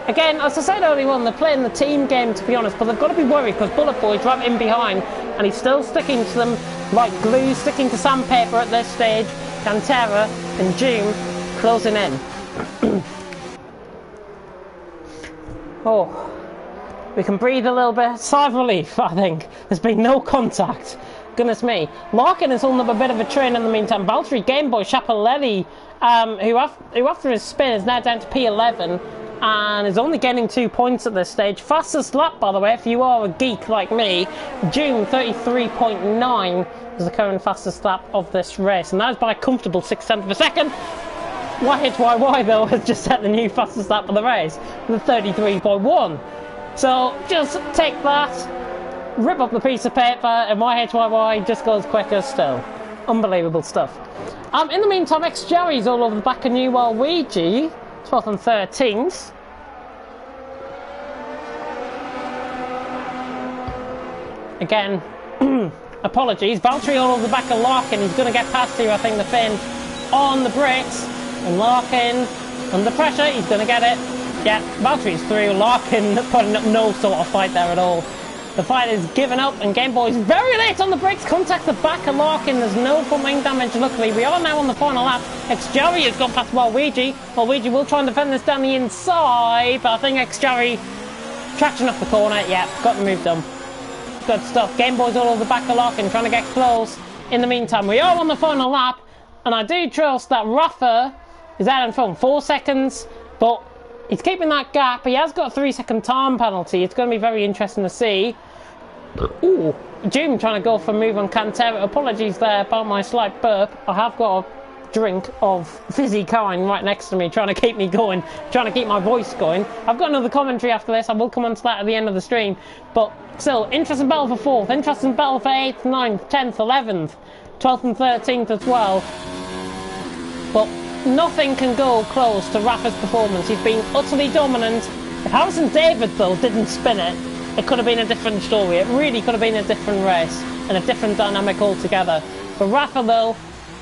Again, as I said earlier on, they're playing the team game, to be honest, but they've got to be worried because Bullet Boy's right in behind and he's still sticking to them like glue, sticking to sandpaper at this stage. Cantera and Doom closing in. Oh, we can breathe a little bit. Sigh of relief, I think. There's been no contact. Goodness me. Larkin is holding up a bit of a train in the meantime. Valtteri, Game Boy, Chapelletti, who after his spin is now down to P11 and is only getting 2 points at this stage. Fastest lap, by the way, if you are a geek like me. Doom 33.9 is the current fastest lap of this race, and that is by a comfortable 6/10 of a second. YHYY though has just set the new fastest lap of the race with 33.1. So just take that, rip up the piece of paper, and YHYY just goes quicker still. Unbelievable stuff. In the meantime, X-Jerry's all over the back of New Waluigi, 12th and 13th. Again, apologies. Valtteri all over the back of Larkin. He's going to get past here, I think, the Finn on the brakes. And Larkin, under pressure, he's going to get it. Yeah, Valtteri's through. Larkin putting up no sort of fight there at all. The fight is given up, and Game Boy's very late on the brakes. Contact the back of Larkin. There's no front wing damage, luckily. We are now on the final lap. X-Jerry has gone past Waluigi. Waluigi will try and defend this down the inside, but I think X-Jerry traction off the corner. Yeah, got the move done. Good stuff. Game Boy's all over the back of Larkin, trying to get close. In the meantime, we are on the final lap, and I do trust that Rafa is out in front, 4 seconds, but he's keeping that gap. He has got a 3-second time penalty. It's going to be very interesting to see. Ooh, Doom trying to go for a move on Cantera. Apologies there about my slight burp. I have got a drink of fizzy kind right next to me, trying to keep me going, trying to keep my voice going. I've got another commentary after this. I will come on to that at the end of the stream. But still, interesting battle for 4th, interesting battle for 8th, 9th, 10th, 11th, 12th and 13th as well. But nothing can go close to Rafa's performance. He's been utterly dominant. If Harrison David, though, didn't spin it, it could have been a different story. It really could have been a different race and a different dynamic altogether. But Rafa, though,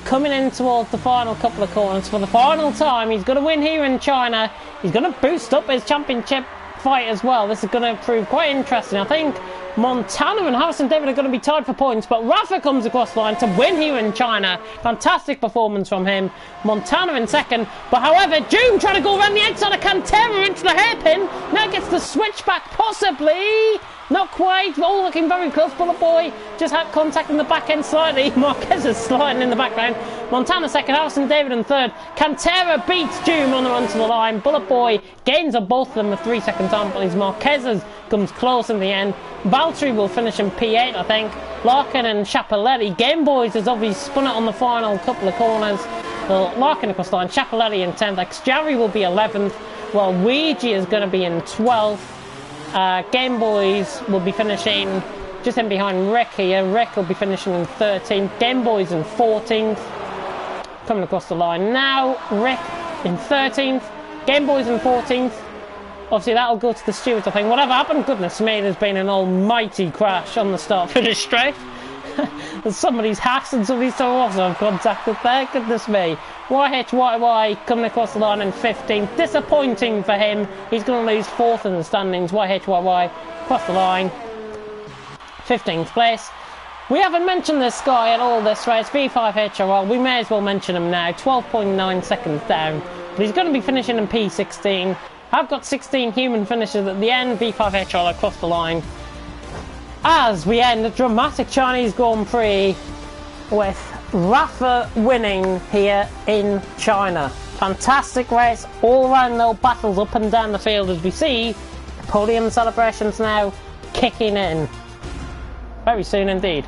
coming in towards the final couple of corners for the final time. He's going to win here in China. He's going to boost up his championship fight as well. This is going to prove quite interesting. I think Montana and Harrison David are going to be tied for points, but Rafa comes across the line to win here in China. Fantastic performance from him. Montana in second, but however, Doom trying to go around the outside of Cantera into the hairpin. Now gets the switchback, possibly. Not quite, all looking very close. Bullet Boy just had contact in the back end slightly. Marquez is sliding in the background. Montana second, Harrison David in third. Cantera beats Doom on the run to the line. Bullet Boy gains on both of them with 3-second time penalties. Marquez comes close in the end. Valtteri will finish in P8, I think. Larkin and Chapelletti. Game Boys has obviously spun it on the final couple of corners. Well, Larkin across the line, Chapelletti in 10th. X-Jerry will be 11th, while Luigi is going to be in 12th. Game Boys will be finishing just in behind Rick here. Rick will be finishing in 13th. Game Boys in 14th. Coming across the line now. Rick in 13th. Game Boys in 14th. Obviously that'll go to the stewards, I think. Whatever happened, goodness me, there's been an almighty crash on the start-finish straight. Somebody's hacks and somebody's so awesome contacted there, goodness me. YHYY coming across the line in 15th. Disappointing for him. He's going to lose 4th in the standings. YHYY across the line. 15th place. We haven't mentioned this guy at all this race. V5HRL. We may as well mention him now. 12.9 seconds down. But he's going to be finishing in P16. I've got 16 human finishes at the end. V5HRL across the line. As we end a dramatic Chinese Grand Prix with Rafa winning here in China. Fantastic race, all around though, battles up and down the field as we see the podium celebrations now kicking in. Very soon indeed.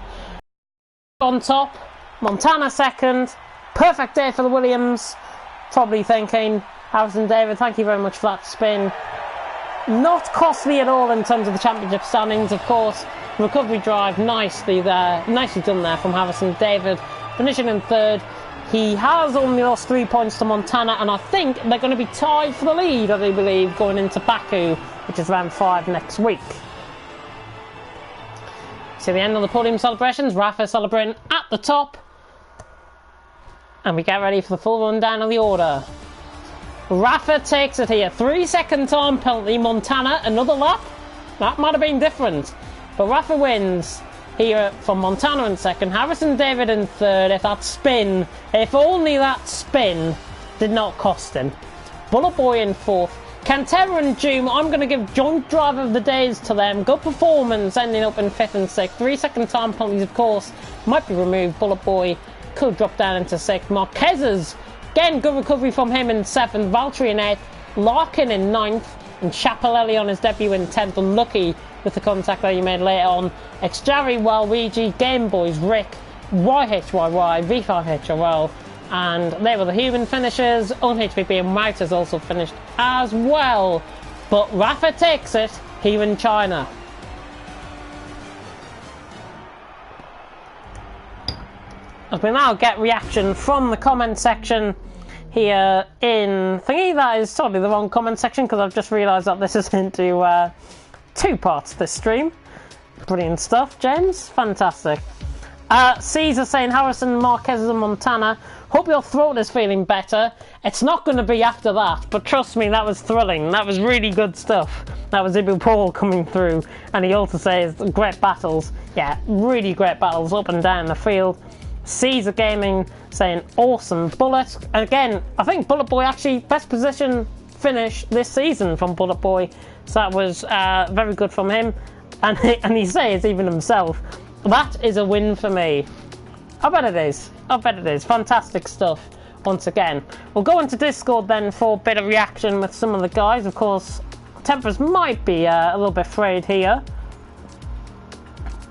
On top, Montana second, perfect day for the Williams. Probably thinking, Harrison David, thank you very much for that spin. not costly at all in terms of the championship standings, of course. Recovery drive, nicely done there from Harrison David, finishing in third. He has only lost 3 points to Montana, and I think they're going to be tied for the lead, I do believe, going into Baku, which is round 5 next week. So the end of the podium celebrations, Rafa celebrating at the top. And we get ready for the full rundown of the order. Rafa takes it here. 3-second time penalty. Montana, another lap. That might have been different. But Rafa wins here from Montana in second. Harrison David in third. If only that spin did not cost him. Bullet Boy in fourth. Cantera and Doom, I'm going to give joint driver of the days to them. Good performance, ending up in fifth and sixth. 3-second time penalties, of course, might be removed. Bullet Boy could drop down into sixth. Marquez's, again, good recovery from him in seventh. Valtteri in eighth. Larkin in ninth. And Chapelelli on his debut in 10th. Unlucky with the contact that he made later on. Xjari, Waluigi, Game Boys, Rick, YHYY, V5HRL. And they were the human finishers. UnHPP and Wouters also finished as well. But Rafa takes it here in China. As we now get reaction from the comment section here in thingy. That is totally the wrong comment section because I've just realised that this is into 2 parts this stream. Brilliant stuff, James. Fantastic. Caesar saying Harrison, Marquez and Montana. Hope your throat is feeling better. It's not going to be after that, but trust me, that was thrilling. That was really good stuff. That was Ibu Paul coming through, and he also says great battles. Yeah, really great battles up and down the field. Caesar Gaming saying awesome. Bullet, again, I think Bullet Boy actually best position finish this season from Bullet Boy, so that was very good from him. And he says even himself, that is a win for me. I bet it is. I bet it is. Fantastic stuff once again. We'll go into Discord then for a bit of reaction with some of the guys. Of course, tempers might be a little bit frayed here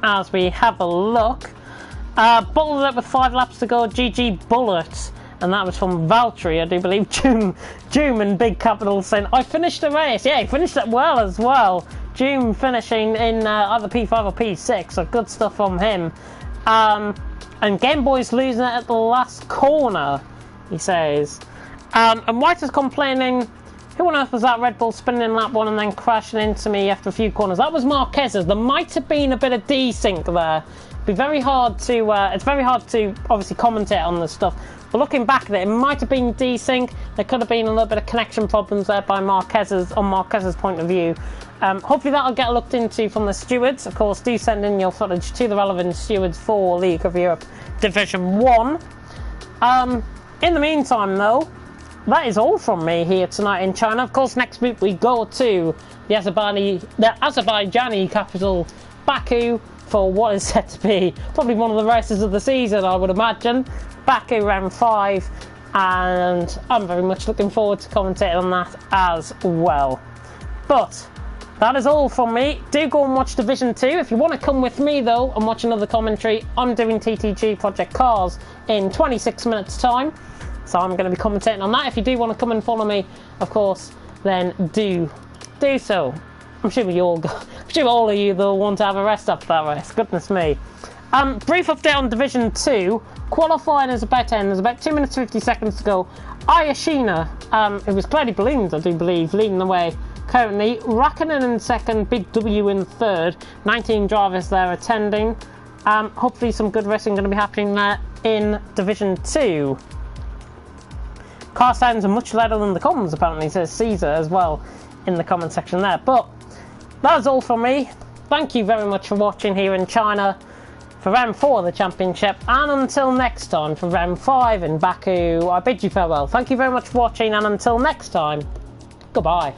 as we have a look. Bottled up with 5 laps to go. GG Bullet. And that was from Valtteri, I do believe. Joom in big capitals saying, I finished the race. Yeah, he finished it well as well. Joom finishing in either P5 or P6, so good stuff from him. And Game Boy's losing it at the last corner, he says. And White is complaining, who on earth was that Red Bull spinning in lap 1 and then crashing into me after a few corners? That was Marquez's. There might have been a bit of desync there. It'd be very hard to, it's very hard to obviously commentate on this stuff. But looking back at it, it might have been desync. There could have been a little bit of connection problems there by Marquez's point of view. Hopefully that'll get looked into from the stewards. Of course, do send in your footage to the relevant stewards for League of Europe Division 1. In the meantime, though, that is all from me here tonight in China. Of course, next week we go to the Azerbaijani capital, Baku, for what is set to be probably one of the races of the season, I would imagine. Baku round 5, and I'm very much looking forward to commentating on that as well. But that is all from me. Do go and watch Division 2. If you want to come with me, though, and watch another commentary, I'm doing TTG Project Cars in 26 minutes' time. So I'm going to be commentating on that. If you do want to come and follow me, of course, then do so. I'm sure all of you, though, want to have a rest after that race. Goodness me. Brief update on Division 2. Qualifying is about to end. There's about 2 minutes 50 seconds to go. Ayashina, it was clearly balloons, I do believe, leading the way currently. Raikkonen in second, Big W in third. 19 drivers there attending. Hopefully some good racing going to be happening there in Division 2. Car sounds are much louder than the comms, apparently, says Caesar as well in the comment section there. But that is all from me. Thank you very much for watching here in China for round 4 of the championship, and until next time for round 5 in Baku, I bid you farewell. Thank you very much for watching, and until next time, goodbye.